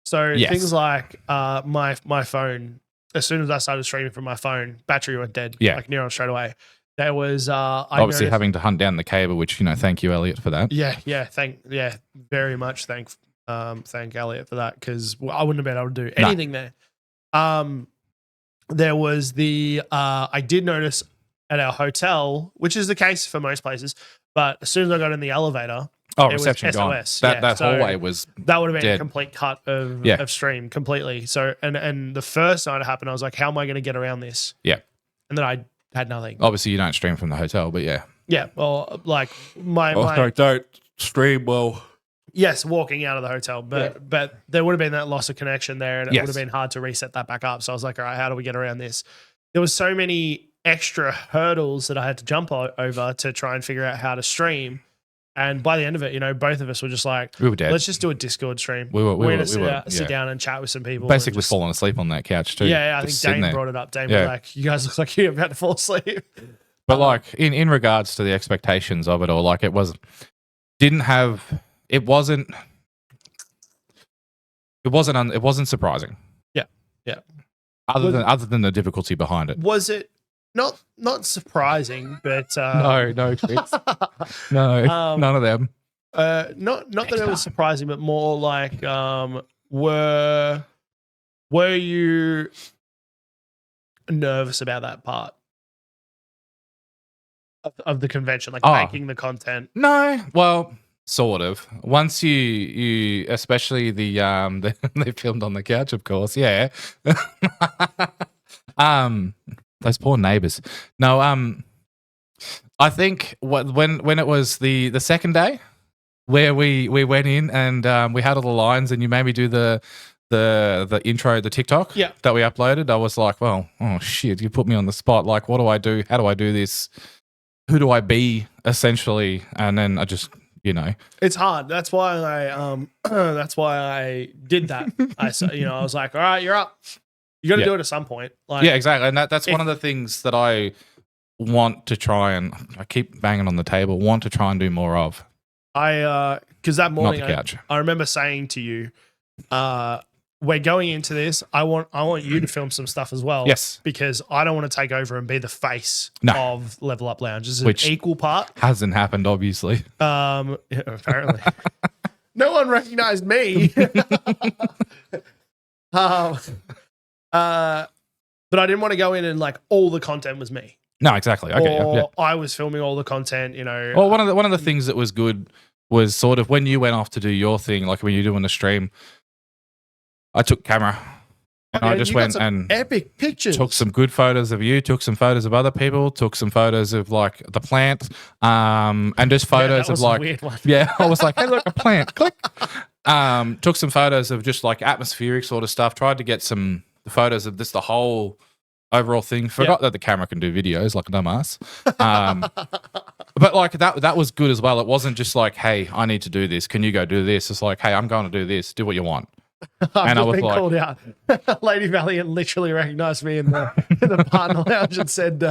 So things like my phone, as soon as I started streaming from my phone, battery went dead. Yeah. Like near on straight away. There was obviously having to hunt down the cable, which, you know, thank you, Elliot, for that. Yeah, very much thank Elliot for that, because I wouldn't have been able to do anything there. There was I did notice at our hotel, which is the case for most places, but as soon as I got in the elevator, reception gone. SOS. That hallway was that would have been dead. a complete cut of stream completely. So and the first night it happened, I was like, how am I going to get around this? Yeah. And then I had nothing. Obviously, you don't stream from the hotel, but yeah. Yeah. Well, like don't stream well. Yes, walking out of the hotel, but there would have been that loss of connection there, and it would have been hard to reset that back up. So I was like, all right, how do we get around this? There was so many extra hurdles that I had to jump over to try and figure out how to stream. And by the end of it, you know, both of us were just like, we were dead. Let's just do a Discord stream. We're going to sit down and chat with some people. Basically falling asleep on that couch too. Yeah, I think Dane brought it up. Dane was like, you guys look like you're about to fall asleep. But like in regards to the expectations of it all, like it wasn't surprising. Yeah. Other than the difficulty behind it. Was it not surprising, but no, Chris. No, none of them. Not that it was surprising, but more like were you nervous about that part of the convention, like making the content? No, well, sort of. Once you especially the they filmed on the couch, of course. Yeah. Those poor neighbors. No, I think when it was the second day where we went in and we had all the lines, and you made me do the intro, the TikTok that we uploaded. I was like, well, oh shit, you put me on the spot. Like, what do I do? How do I do this? Who do I be, essentially? And then I just, you know, it's hard. That's why I did that. I was like, all right, you're up. You got to do it at some point. Like, yeah, exactly. And that's one of the things that I want to try, and I keep banging on the table, want to try and do more of. Because that morning I remember saying to you, we're going into this. I want you to film some stuff as well. Yes. Because I don't want to take over and be the face of Level Up Lounge. This is Which an equal part. Hasn't happened, obviously. Apparently. No one recognized me. But I didn't want to go in and like all the content was me. No, exactly. Okay, I was filming all the content, you know. Well, one of the things that was good was sort of when you went off to do your thing, like when you're doing the stream, I took camera and I just went and epic pictures. Took some good photos of you, took some photos of other people, took some photos of like the plant, and just photos of like, weird one. Yeah, I was like, hey, look, a plant, click. Took some photos of just like atmospheric sort of stuff. Tried to get some photos of the whole overall thing. Forgot that the camera can do videos like a dumbass. But like that was good as well. It wasn't just like, hey, I need to do this. Can you go do this? It's like, hey, I'm going to do this. Do what you want. And I was like, called out. Lady Valiant literally recognized me in the partner lounge and said,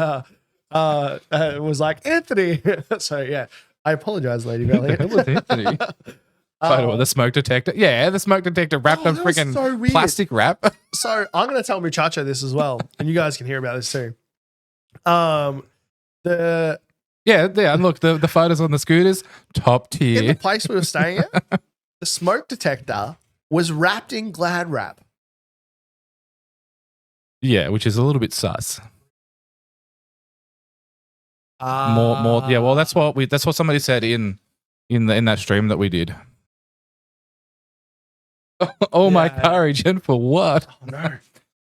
was like, Anthony. So yeah, I apologize, Lady Valiant. It was Anthony. Photo of the smoke detector. Yeah, the smoke detector wrapped in freaking plastic wrap. So I'm going to tell Muchacho this as well, and you guys can hear about this too. And look, the photos on the scooters, top tier. In the place we were staying at, the smoke detector was wrapped in Glad wrap. Yeah, which is a little bit sus. More. Yeah, well, that's what somebody said in that stream that we did. Oh, my courage, and for what? Oh, no.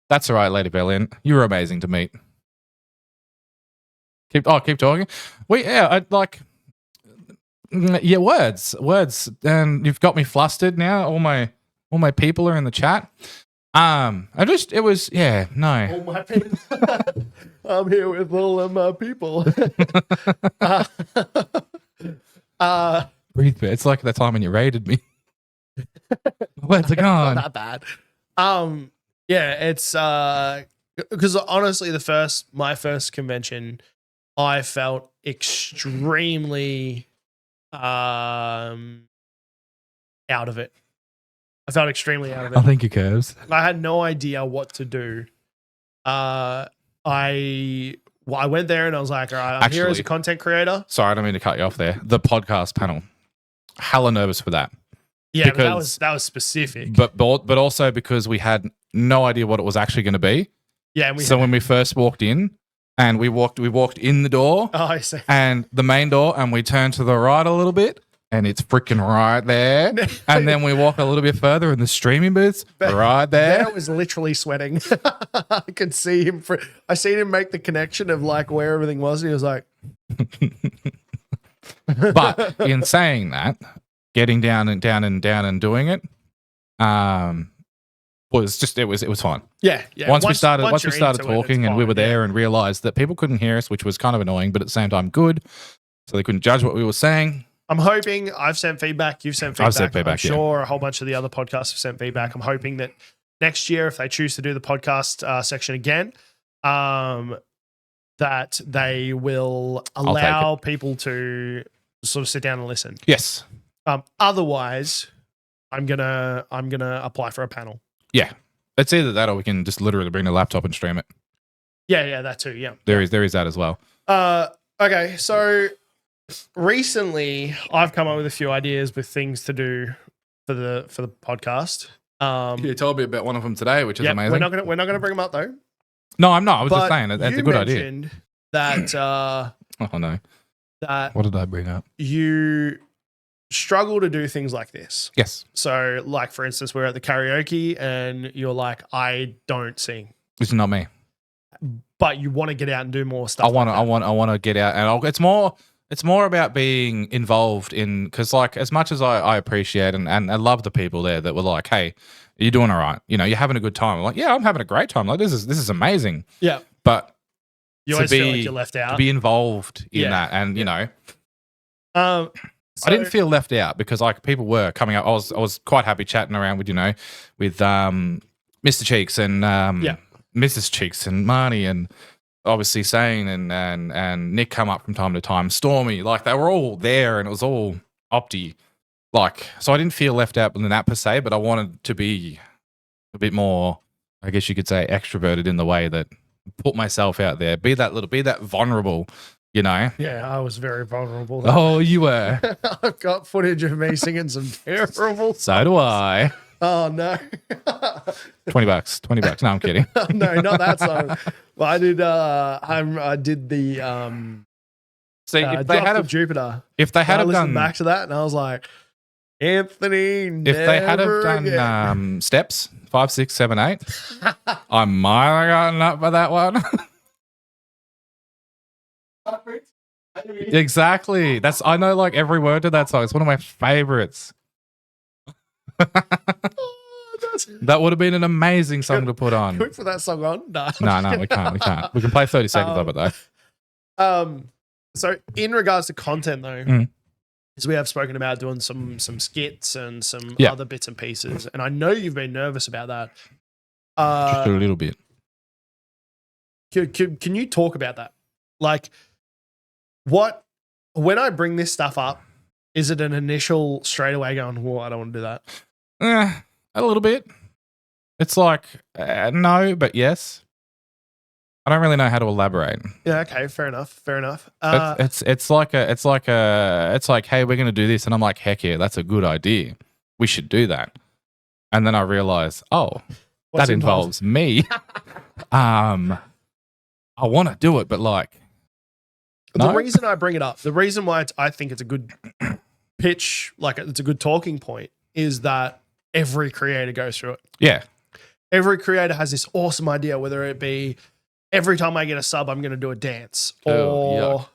That's all right, Lady Berlin. You were amazing to meet. Keep talking. Words. And you've got me flustered now. All my people are in the chat. No. All my people. I'm here with all of my people. Breathe, bit. It's like that time when you raided me. Words are gone. Not that bad. Yeah, it's because honestly, my first convention, I felt extremely out of it. I felt extremely out of it. I think it curves. I had no idea what to do. I went there and I was like, all right, I'm here as a content creator. Sorry, I don't mean to cut you off there. The podcast panel. Hella nervous for that. Yeah, but that was specific. But also because we had no idea what it was actually going to be. Yeah, when we first walked in, and we walked in the door. Oh, I see. And the main door, and we turned to the right a little bit, and it's freaking right there. And then we walk a little bit further, and the streaming booth's right there. I was literally sweating. I could see him. I seen him make the connection of like where everything was. And he was like, but in saying that, getting down and doing it, was just it was fine. Yeah. Once we started talking and we were there and realized that people couldn't hear us, which was kind of annoying, but at the same time good, so they couldn't judge what we were saying. I'm hoping I've sent feedback. You've sent feedback. I've sent feedback. I'm sure a whole bunch of the other podcasts have sent feedback. I'm hoping that next year, if they choose to do the podcast section again, that they will allow people to sort of sit down and listen. Yes. Otherwise, I'm gonna apply for a panel. Yeah, it's either that or we can just literally bring the laptop and stream it. Yeah, that too. Yeah, there is that as well. Okay, so recently I've come up with a few ideas with things to do for the podcast. You told me about one of them today, which is amazing. We're not gonna bring them up though. No, I'm not. I was just saying that's a good idea. You mentioned that. Oh no. That. What did I bring up? You struggle to do things like this. Yes. So, like for instance, we're at the karaoke, and you're like, I don't sing. It's not me. But you want to get out and do more stuff. I want to get out, and it's more about being involved in, because like as much as I appreciate and I love the people there that were like, hey, you're doing all right, you know, you're having a good time. I'm like, yeah, I'm having a great time. Like this is amazing. Yeah. But you always feel like you're left out. To be involved in that, and you know, I didn't feel left out because like people were coming up. I was quite happy chatting around with Mr. Cheeks and Mrs. Cheeks and Marnie, and obviously Sane and Nick come up from time to time. Stormy, like they were all there, and it was all opti. Like, so I didn't feel left out in that per se, but I wanted to be a bit more, I guess you could say, extroverted in the way that put myself out there, be that vulnerable. You know? Yeah, I was very vulnerable. Oh, you were. I've got footage of me singing some terrible songs. So do I. Oh, no. $20. No, I'm kidding. No, not that song. Well, I did the See, if they had Jupiter. If they had done back to that, and I was like, Anthony, if they had done steps 5, 6, 7, 8, I might have gotten up for that one. Exactly. I know like every word to that song. It's one of my favorites. That would have been an amazing song to put on. Can we put that song on? No, we can't. We can play 30 seconds of it though. So in regards to content though, is we have spoken about doing some skits and some other bits and pieces, and I know you've been nervous about that. Just a little bit. Can you talk about that? Like, when I bring this stuff up, is it an initial straight away going, well, I don't want to do that? A little bit. It's like, no, but yes. I don't really know how to elaborate. Yeah, okay, fair enough. It's like, hey, we're going to do this. And I'm like, heck yeah, that's a good idea. We should do that. And then I realize, oh. What's that involves me. I want to do it, but like, the no? reason I bring it up, the reason why I think it's a good pitch, like it's a good talking point, is that every creator goes through it. Yeah. Every creator has this awesome idea, whether it be every time I get a sub, I'm going to do a dance, or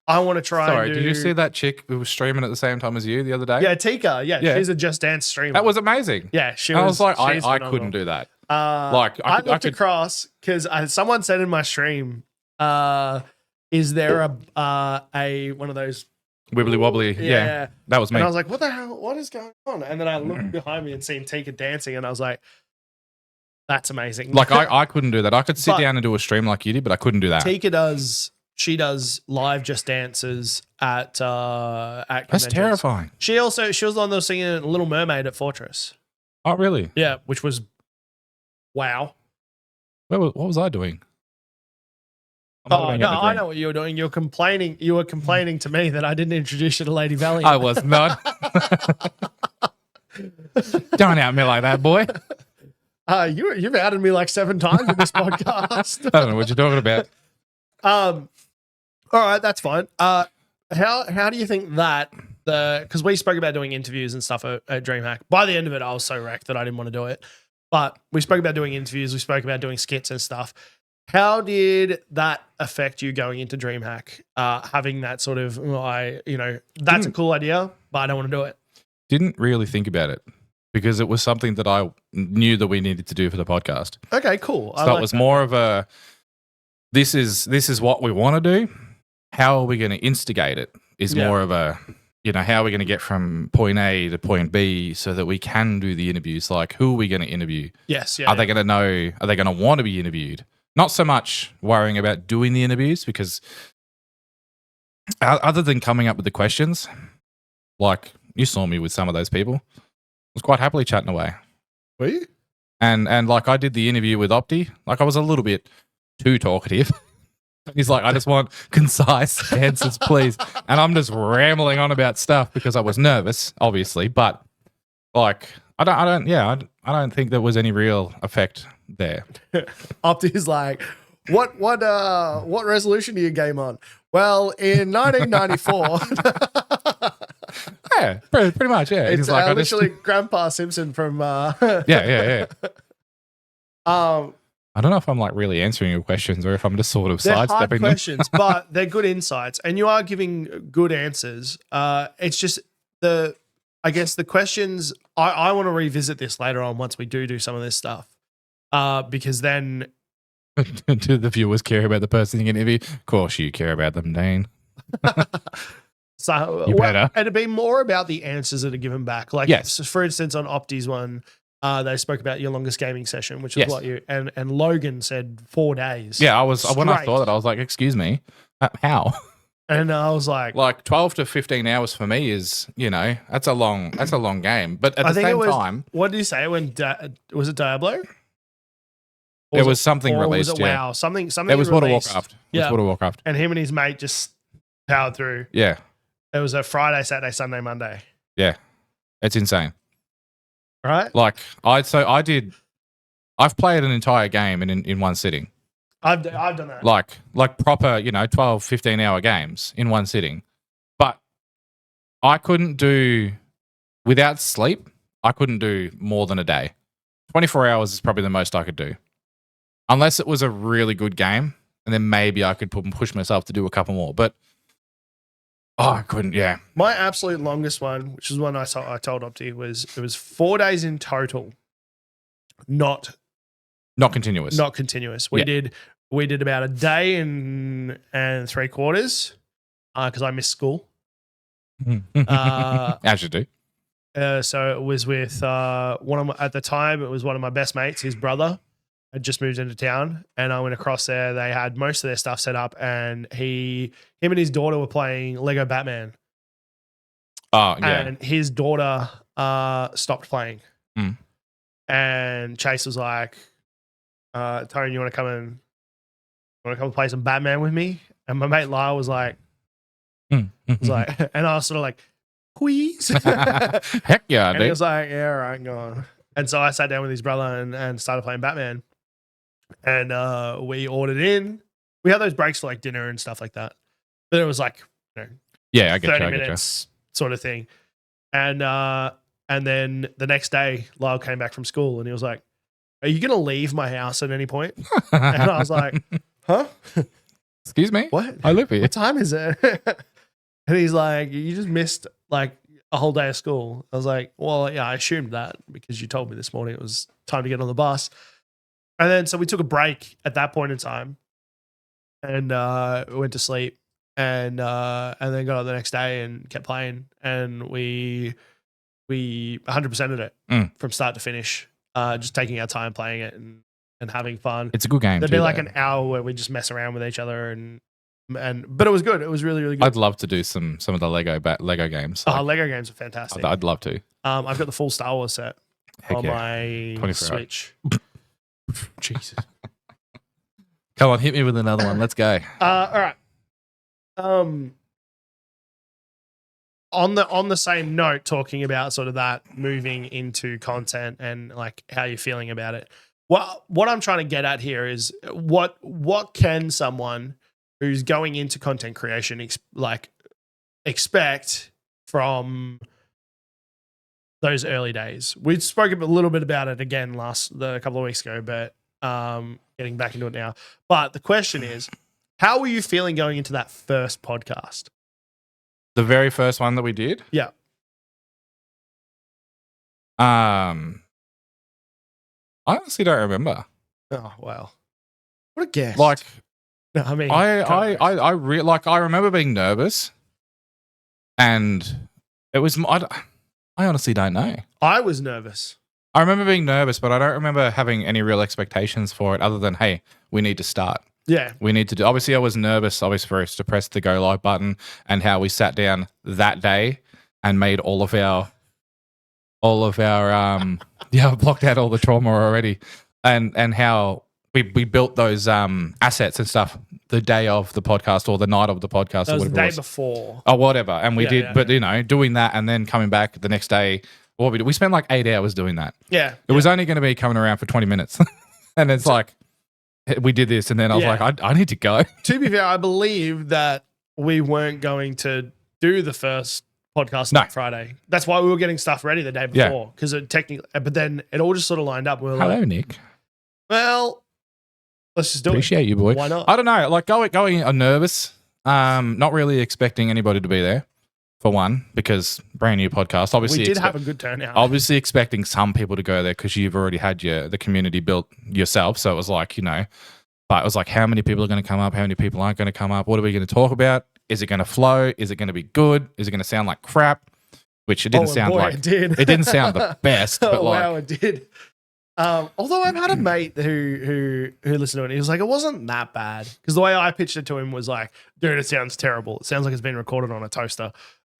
I want to try. Sorry, did you see that chick who was streaming at the same time as you the other day? Yeah, Tika. Yeah, she's a Just Dance streamer. That was amazing. Yeah, she I was. was like, I phenomenal. couldn't do that. I looked across because someone said in my stream, "Is there a one of those wibbly wobbly?" Yeah, that was me. And I was like, "What the hell? What is going on?" And then I looked behind me and seen Tika dancing, and I was like, "That's amazing." Like I couldn't do that. I could sit down and do a stream like you did, but I couldn't do that. Tika does. She does live Just Dances at That's terrifying. She was on those singing Little Mermaid at Fortress. Oh, really? Yeah, which was wow. What was I doing? I know what you were doing. You were complaining to me that I didn't introduce you to Lady Valiant. I was not. Don't out me like that, boy. You've outed me like 7 times in this podcast. I don't know what you're talking about. All right, that's fine. How do you think that because we spoke about doing interviews and stuff at DreamHack. By the end of it, I was so wrecked that I didn't want to do it. But we spoke about doing interviews. We spoke about doing skits and stuff. How did that affect you going into DreamHack? Having that sort of, that's a cool idea, but I don't want to do it. Didn't really think about it because it was something that I knew that we needed to do for the podcast. Okay, cool. So it was more of a, this is what we want to do. How are we going to instigate it is more of a, how are we going to get from point A to point B so that we can do the interviews? Like, who are we going to interview? Yes. Yeah, are they going to know? Are they going to want to be interviewed? Not so much worrying about doing the interviews because other than coming up with the questions, like you saw me with some of those people, I was quite happily chatting away. Were you? And like I did the interview with Opti, like I was a little bit too talkative. He's like, I just want concise answers, please. And I'm just rambling on about stuff because I was nervous, obviously. But like, I don't think there was any real effect there. Opti's like, what resolution do you game on? Well, in 1994. Yeah, pretty much. Yeah, it's like, literally Grandpa Simpson from. Yeah. I don't know if I'm like really answering your questions or if I'm just sort of sidestepping them. They're hard questions, but they're good insights, and you are giving good answers. It's just the questions. I want to revisit this later on once we do some of this stuff, because then. Do the viewers care about the person you interview? Of course, you care about them, Dean. So you better. And it'd be more about the answers that are given back. Like, yes. For instance, on Opti's one. They spoke about your longest gaming session, which is yes. what you and Logan said 4 days. Yeah, when I saw that, I was like, "Excuse me, how?" And I was like 12 to 15 hours for me is, that's a long game. But at the same time, what did you say when was it Diablo? It was something released. Was it WoW? Something. It was World of Warcraft. Yeah, World of Warcraft. And him and his mate just powered through. Yeah, it was a Friday, Saturday, Sunday, Monday. Yeah, it's insane. Right? Like I've played an entire game in one sitting. I've done that. Like proper, 12, 15 hour games in one sitting. But I couldn't do without sleep, I couldn't do more than a day. 24 hours is probably the most I could do. Unless it was a really good game, and then maybe I could push myself to do a couple more. But I couldn't, yeah. My absolute longest one, which is one I told Opti, was 4 days in total. Not continuous. Not continuous. We did about a day and 3/4 because I missed school. As you do. So it was with at the time it was one of my best mates, his brother had just moved into town, and I went across there. They had most of their stuff set up, and him and his daughter were playing Lego Batman. Oh, yeah. And his daughter stopped playing. Mm. And Chase was like, Tony, you want to come and play some Batman with me? And my mate Lyle was like, and I was sort of like, please. Heck yeah, and he was like, yeah, all right, go on. And so I sat down with his brother and started playing Batman. And we ordered in. We had those breaks for like dinner and stuff like that. But it was like, you know, Yeah, I get 30 you. minutes sort of thing. And then the next day, Lyle came back from school and he was like, "Are you going to leave my house at any point?" And I was like, "Huh? Excuse me? What? I live here. What time is it?" And he's like, "You just missed like a whole day of school." I was like, "Well, yeah, I assumed that because you told me this morning it was time to get on the bus." And then so we took a break at that point in time and we went to sleep and then got up the next day and kept playing, and we 100%ed it from start to finish, just taking our time playing it and having fun. It's a good game. There'd be like an hour where we just mess around with each other and but it was good. It was really, really good. I'd love to do some of the Lego games. Lego games are fantastic. I'd love to. I've got the full Star Wars set on my Switch. Jesus. Come on, hit me with another one. Let's go. All right. On the same note, talking about sort of that moving into content and like how you're feeling about it. What I'm trying to get at here is what can someone who's going into content creation expect from those early days? We spoke a little bit about it again a couple of weeks ago, but getting back into it now. But the question is, how were you feeling going into that first podcast? The very first one that we did? Yeah. I honestly don't remember. Oh, wow. What a guess. Like, no, I mean, I remember being nervous, and it was. I honestly don't know. I was nervous. I remember being nervous, but I don't remember having any real expectations for it, other than, hey, we need to start. Yeah, we need to do. Obviously, I was nervous. Obviously, for us to press the go live button, and how we sat down that day and made all of our yeah, I've blocked out all the trauma already, and how we built those assets and stuff the day of the podcast or the night of the podcast. That or was whatever the it day was. before. Oh, whatever. And we did, but yeah. you know, doing that and then coming back the next day. What we did, we spent like 8 hours doing that. Yeah, it was only going to be coming around for 20 minutes, and it's like we did this, and then I was like, I need to go. To be fair, I believe that we weren't going to do the first podcast on Friday. That's why we were getting stuff ready the day before, because it technically. But then it all just sort of lined up. We were Hello, like, Nick. Well, let's just do Appreciate you, boy. Why not? I don't know. Like going, I'm nervous. Not really expecting anybody to be there. For one, because brand new podcast. Obviously, we did have a good turnout. Obviously, expecting some people to go there because you've already had the community built yourself. So it was like, you know, but it was like, how many people are going to come up? How many people aren't going to come up? What are we going to talk about? Is it going to flow? Is it going to be good? Is it going to sound like crap? Which it didn't sound like. It did. It didn't sound the best. But wow, it did. Although I've had a mate who listened to it, he was like, it wasn't that bad, because the way I pitched it to him was like, dude, it sounds terrible. It sounds like it's been recorded on a toaster.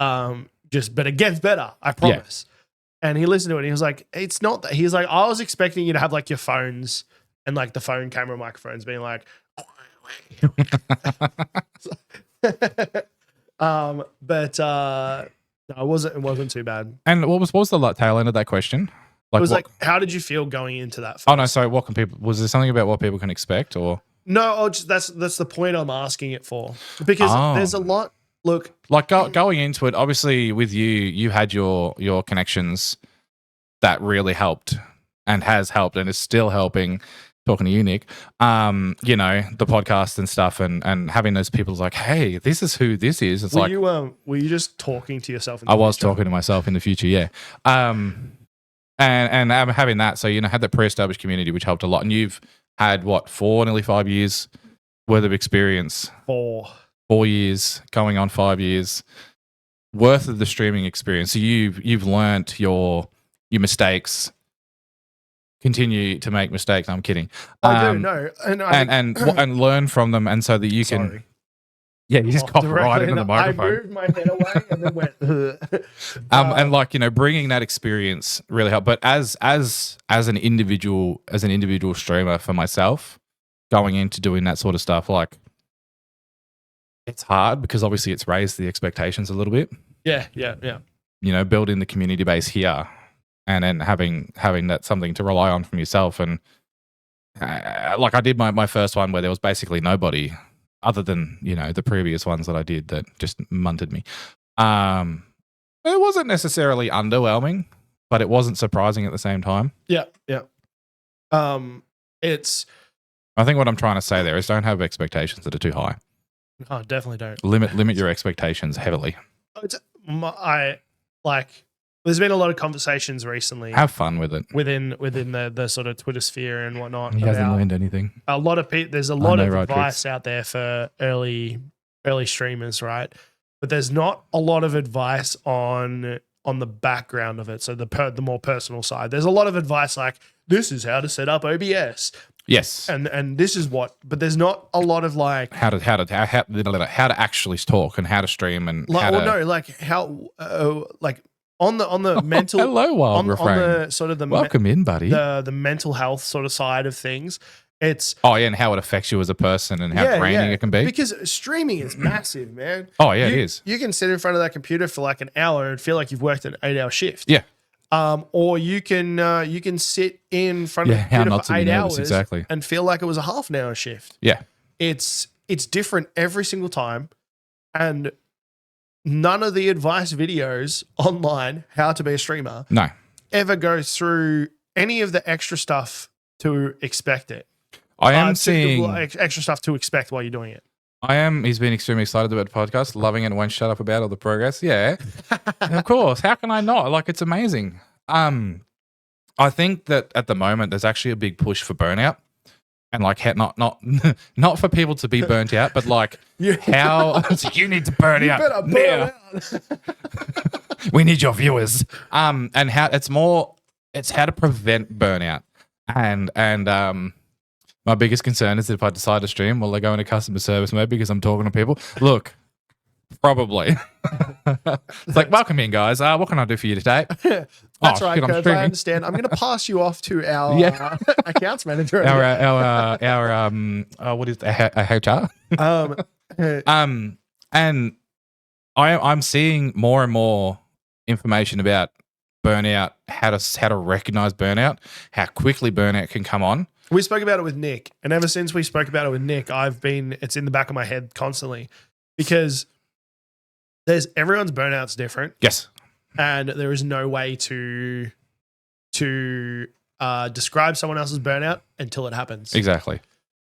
But it gets better, I promise. Yeah. And he listened to it and he was like, it's not that. He's like, I was expecting you to have like your phones and like the phone camera microphones being like, but no, it wasn't too bad. And what was the tail end of that question? Like, it was like, how did you feel going into that first? Oh no, sorry, what can people, was there something about what people can expect, or? No, that's the point I'm asking it for, because there's a lot. Look, like going into it, obviously with you had your connections that really helped and has helped and is still helping. Talking to you, Nick, you know, the podcast and stuff, and having those people like, hey, this is who this is. It's were you just talking to yourself? I was talking to myself in the future, yeah. And I'm having that, so you know, had that pre-established community, which helped a lot. And you've had what, nearly 5 years worth of experience. 4 years, going on 5 years worth of the streaming experience. So you've learnt your mistakes. Continue to make mistakes. I'm kidding. I do know, and learn from them, and so that you can. Yeah, you just coughed right into the microphone. I moved my head away and then went. And like, you know, bringing that experience really helped. But as an individual streamer for myself, going into doing that sort of stuff, like, it's hard because obviously it's raised the expectations a little bit. Yeah. You know, building the community base here and then having that something to rely on from yourself. And like I did my first one where there was basically nobody other than, you know, the previous ones that I did that just munted me. It wasn't necessarily underwhelming, but it wasn't surprising at the same time. Yeah. It's. I think what I'm trying to say there is don't have expectations that are too high. Oh, definitely don't. Limit your expectations heavily. There's been a lot of conversations recently. Have fun with it within the sort of Twitter sphere and whatnot. He hasn't learned anything. A lot of there's a lot of advice out there for early streamers, right? But there's not a lot of advice on the background of it. So the more personal side. There's a lot of advice like this is how to set up OBS. Yes, and this is what, but there's not a lot of like how to actually talk and how to stream and on the mental. Hello, Wild Refrain. On the sort of the welcome in, buddy. The mental health sort of side of things. It's and how it affects you as a person and how draining it can be. Because streaming is massive, man. Oh yeah, it is. You can sit in front of that computer for like an hour and feel like you've worked an 8-hour shift. Yeah. Or you can sit in front of the computer for 8 hours exactly. and feel like it was a half an hour shift. Yeah. It's different every single time. And none of the advice videos online, how to be a streamer, ever goes through any of the extra stuff to expect it. I am seeing extra stuff to expect while you're doing it. He's been extremely excited about the podcast, loving it and won't shut up about all the progress. Yeah, of course. How can I not? Like, it's amazing. I think that at the moment there's actually a big push for burnout, and like not for people to be burnt out, but like how you need to burn out. You better burn out. We need your viewers. And how it's how to prevent burnout, and my biggest concern is if I decide to stream, will I go into customer service mode because I'm talking to people? Look, probably. It's like, welcome in, guys. What can I do for you today? That's right, Kurt. I understand. I'm going to pass you off to our accounts manager. Our what is HR? And I'm seeing more and more information about burnout, how to recognize burnout, how quickly burnout can come on. We spoke about it with Nick, and ever since we spoke about it with Nick, it's in the back of my head constantly because everyone's burnout's different. Yes. And there is no way to describe someone else's burnout until it happens. Exactly.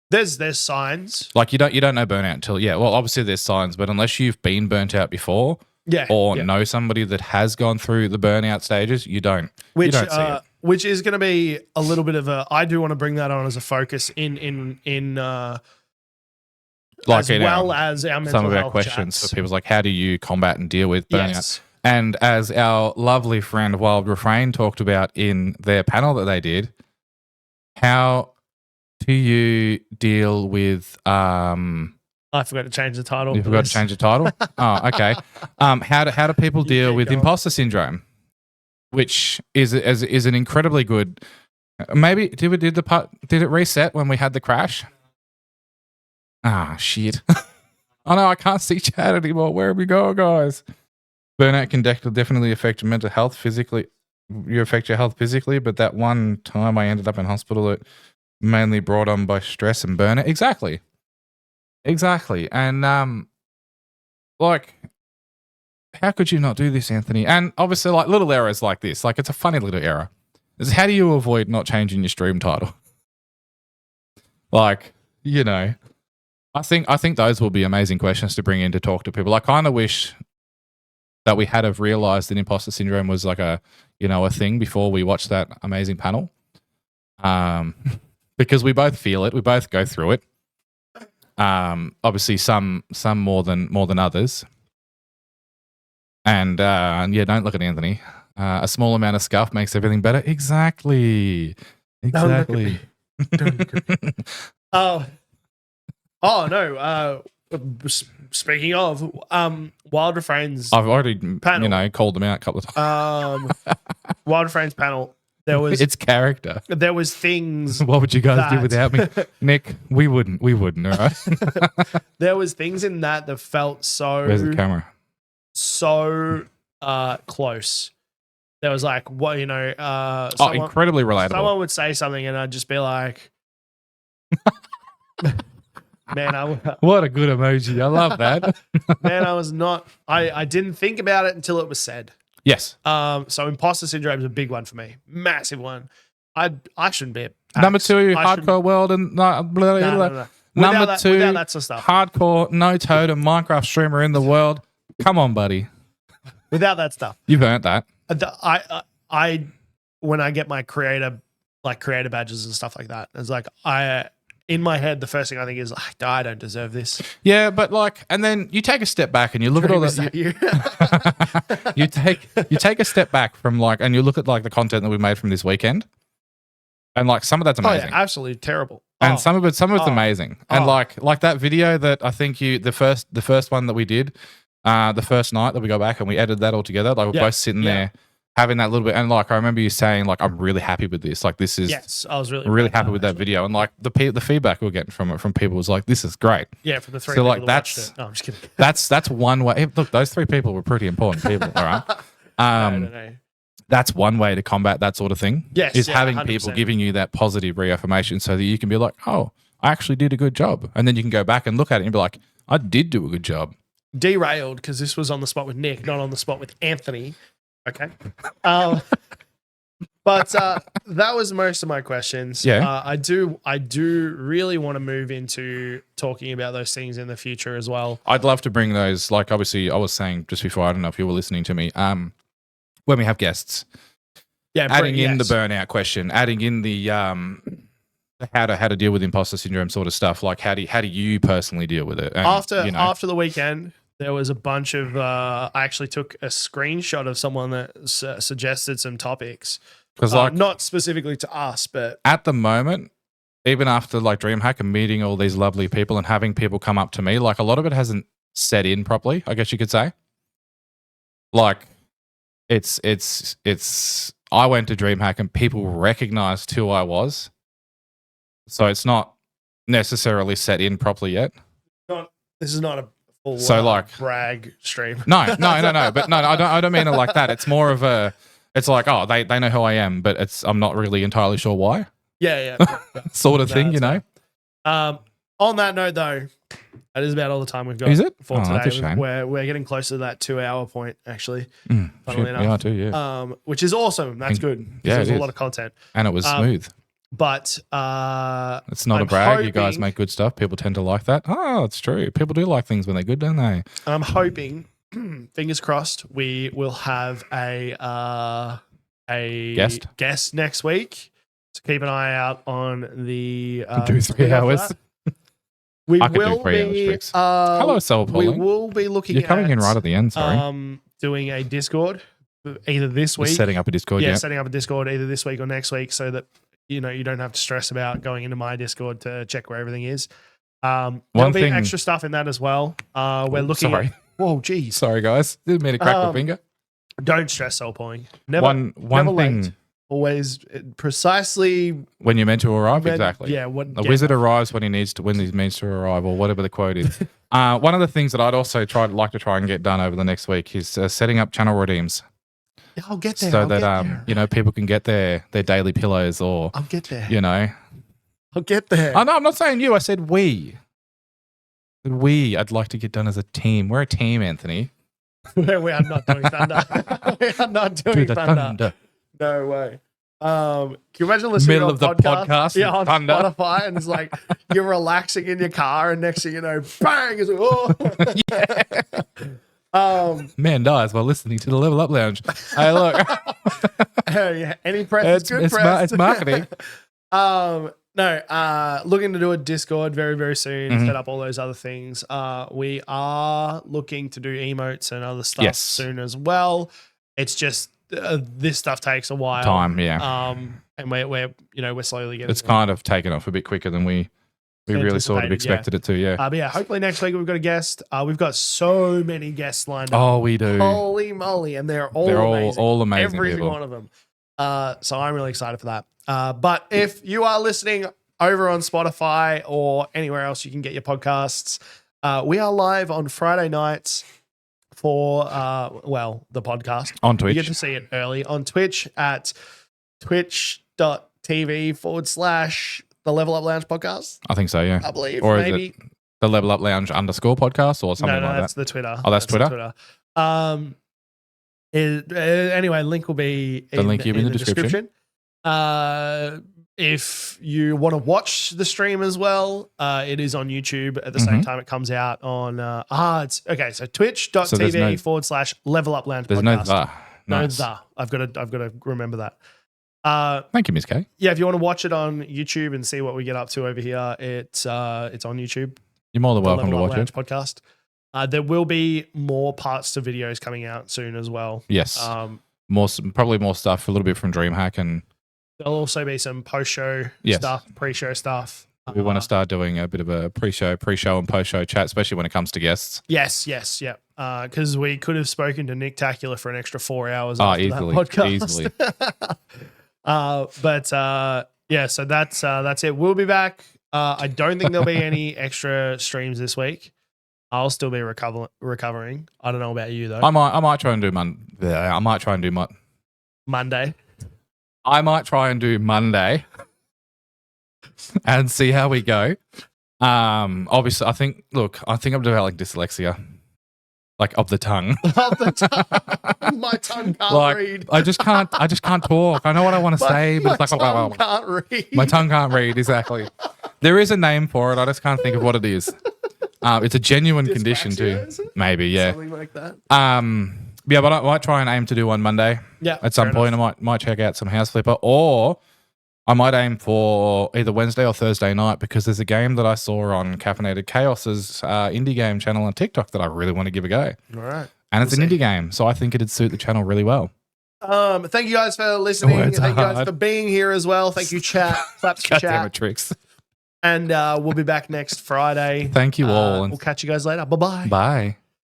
There's signs. Like you don't know burnout until well, obviously there's signs, but unless you've been burnt out before, know somebody that has gone through the burnout stages, you don't see it. Which is going to be a little bit of I do want to bring that on as a focus in like as well as our mental some of our health questions chats. for people like how do you combat and deal with burnout? Yes. And as our lovely friend Wild Refrain talked about in their panel that they did, how do you deal with I forgot to change the title. You forgot to change the title? Oh, okay. How do people deal with imposter syndrome? Which is an incredibly good. Maybe did it reset when we had the crash? Ah, shit. Oh no, I can't see chat anymore. Where have we go, guys? Burnout can definitely affect your mental health physically. You affect your health physically, but that one time I ended up in hospital, it mainly brought on by stress and burnout. Exactly. And like, how could you not do this, Anthony? And obviously, like little errors like this, like it's a funny little error. Is how do you avoid not changing your stream title? Like, you know, I think those will be amazing questions to bring in to talk to people. I kind of wish that we had have realized that imposter syndrome was like a thing before we watched that amazing panel. Because we both feel it, we both go through it. Obviously some more than others. And don't look at Anthony. A small amount of scuff makes everything better. Exactly. Don't look at me. Oh no. Speaking of Wild Refrain's I've already panel, called them out a couple of times. Wild Refrain's panel. There was its character. There was things. What would you guys do without me? Nick, we wouldn't, all right? There was things in that felt so Where's the camera? So close. there was like, what, incredibly relatable. Someone would say something and I'd just be like, man, what a good emoji. I love that. man, I didn't think about it until it was said. Yes. So imposter syndrome is a big one for me. Massive one. I shouldn't be. Number 2, hardcore world and blah, blah, blah. No. Number 2, without that sort of stuff. hardcore, no totem Minecraft streamer in the world. Come on, buddy. Without that stuff. You've earned that. I when I get my creator badges and stuff like that, it's like in my head, the first thing I think is like, I don't deserve this. Yeah, but like, and then you take a step back and you look at all that. You take a step back from like, and you look at like the content that we made from this weekend, and like some of that's amazing. Oh, yeah, absolutely terrible. And some of it's amazing. And like that video that I think the first one that we did, the first night that we got back and we edited that all together, like we're both sitting there having that little bit, and like I remember you saying like, I'm really happy with this. Like this is I was really happy with that video, and like the feedback we were getting from people was like, this is great. Yeah, from the 3 so people like that that's watched it. No, I'm just kidding. that's one way. Look, those 3 people were pretty important people. All right. No. That's one way to combat that sort of thing. Yes, is having 100%. people giving you that positive reaffirmation so that you can be like, oh, I actually did a good job, and then you can go back and look at it and be like, I did do a good job. Derailed because this was on the spot with Nick, not on the spot with Anthony. Okay. But that was most of my questions. Yeah. I do really want to move into talking about those things in the future as well. I'd love to bring those, like obviously I was saying just before, I don't know if you were listening to me, when we have guests. Yeah, adding in the burnout question, adding in the how to deal with imposter syndrome sort of stuff. Like how do you personally deal with it? And, after the weekend, there was a bunch of I actually took a screenshot of someone that suggested some topics. Because like not specifically to us, but at the moment, even after like DreamHack and meeting all these lovely people and having people come up to me, like a lot of it hasn't set in properly, I guess you could say. Like it's I went to DreamHack and people recognized who I was. So it's not necessarily set in properly yet. This is not a full brag stream. No. But no, I don't mean it like that. It's more of a, it's like, oh, they know who I am, but I'm not really entirely sure why. Yeah. Sort of thing, you know? On that note, though, that is about all the time we've got. Is it? For today. That's a shame. We're getting close to that 2-hour point, actually. We are too, yeah. Which is awesome. That's good. Yeah, there's a lot of content. And it was smooth. But it's not a brag. You guys make good stuff. People tend to like that. Oh, it's true. People do like things when they're good, don't they? I'm hoping, fingers crossed, we will have a guest next week. So keep an eye out on the do 3 hours. We I could will do 3 hours be. tricks. Hello, Soul We Polling. will be looking. You're coming in right at the end. Sorry. Doing a Discord either this week. Setting up a Discord. Yeah, setting up a Discord either this week or next week, so that you don't have to stress about going into my Discord to check where everything is. There'll be extra stuff in that as well. We're looking. Sorry. Whoa, geez. Sorry, guys. Didn't mean to crack my finger. Don't stress soul pulling. Never. One never thing. Late. Always precisely when you're meant to arrive. Exactly. Yeah. A wizard arrives when he means to arrive, or whatever the quote is. One of the things that I'd also like to try and get done over the next week is setting up channel redeems. I'll get there. So that people can get their daily pillows, or I'll get there. I'll get there. Oh, no, I'm not saying you. I said we. I'd like to get done as a team. We're a team, Anthony. We are not doing thunder. We are not doing thunder. No way. Can you imagine listening middle to of the podcast on thunder. Spotify, and it's like you're relaxing in your car, and next thing you know, bang! It's like, oh. Man dies while listening to the Level Up Lounge. Hey, look. Any press is good press. It's marketing. Looking to do a Discord very, very soon. Set up all those other things. We are looking to do emotes and other stuff soon as well. It's just this stuff takes a while. Time, yeah. And we're slowly getting. It's kind of taken off a bit quicker than we really sort of expected it to, yeah. But yeah, hopefully next week we've got a guest. We've got so many guests lined up. Oh, we do. Holy moly. And they're amazing. All amazing. Every people. one of them. So I'm really excited for that. But if you are listening over on Spotify or anywhere else you can get your podcasts, we are live on Friday nights for the podcast On Twitch. You get to see it early on Twitch at twitch.tv/the Level Up Lounge podcast. I think so, yeah. I believe. Or maybe. is it the Level Up Lounge _podcast or something like that's that? the Twitter. Oh, that's Twitter? The Twitter. Anyway, link will be in the description. If you want to watch the stream as well, it is on YouTube at the same time it comes out on it's okay, so twitch.tv/Level Up Lounge There's podcast. No the. I've got to remember that. Thank you, Miss K. Yeah, if you want to watch it on YouTube and see what we get up to over here, it's on YouTube. You're more than welcome to watch it. Podcast. There will be more parts to videos coming out soon as well. Yes. Probably more stuff, a little bit from DreamHack, and there'll also be some post-show stuff, pre-show stuff. We want to start doing a bit of a pre-show and post-show chat, especially when it comes to guests. Yes, yeah. Because we could have spoken to Nick Tacular for an extra 4 hours after easily, that podcast. Easily. So that's it. We'll be back. I don't think there'll be any extra streams this week. I'll still be recovering. I don't know about you though. I might try and do Monday. Monday. I might try and do Monday and see how we go. Obviously, I think I'm developing dyslexia, like of the tongue. Of the tongue. My tongue can't read. I just can't talk. I know what I want to say, but it's like my tongue can't read. My tongue can't read. Exactly. There is a name for it. I just can't think of what it is. It's a genuine condition too. Maybe, yeah. Something like that. Yeah, but I might try and aim to do one Monday. Yeah. At some point, I might check out some House Flipper, or I might aim for either Wednesday or Thursday night, because there's a game that I saw on Caffeinated Chaos's indie game channel on TikTok that I really want to give a go. All right. And it's an indie game, so I think it'd suit the channel really well. Thank you guys for listening. Thank you guys for being here as well. Thank you, chat. Claps for chat. Tricks. And we'll be back next Friday. Thank you all. We'll catch you guys later. Bye-bye. Bye.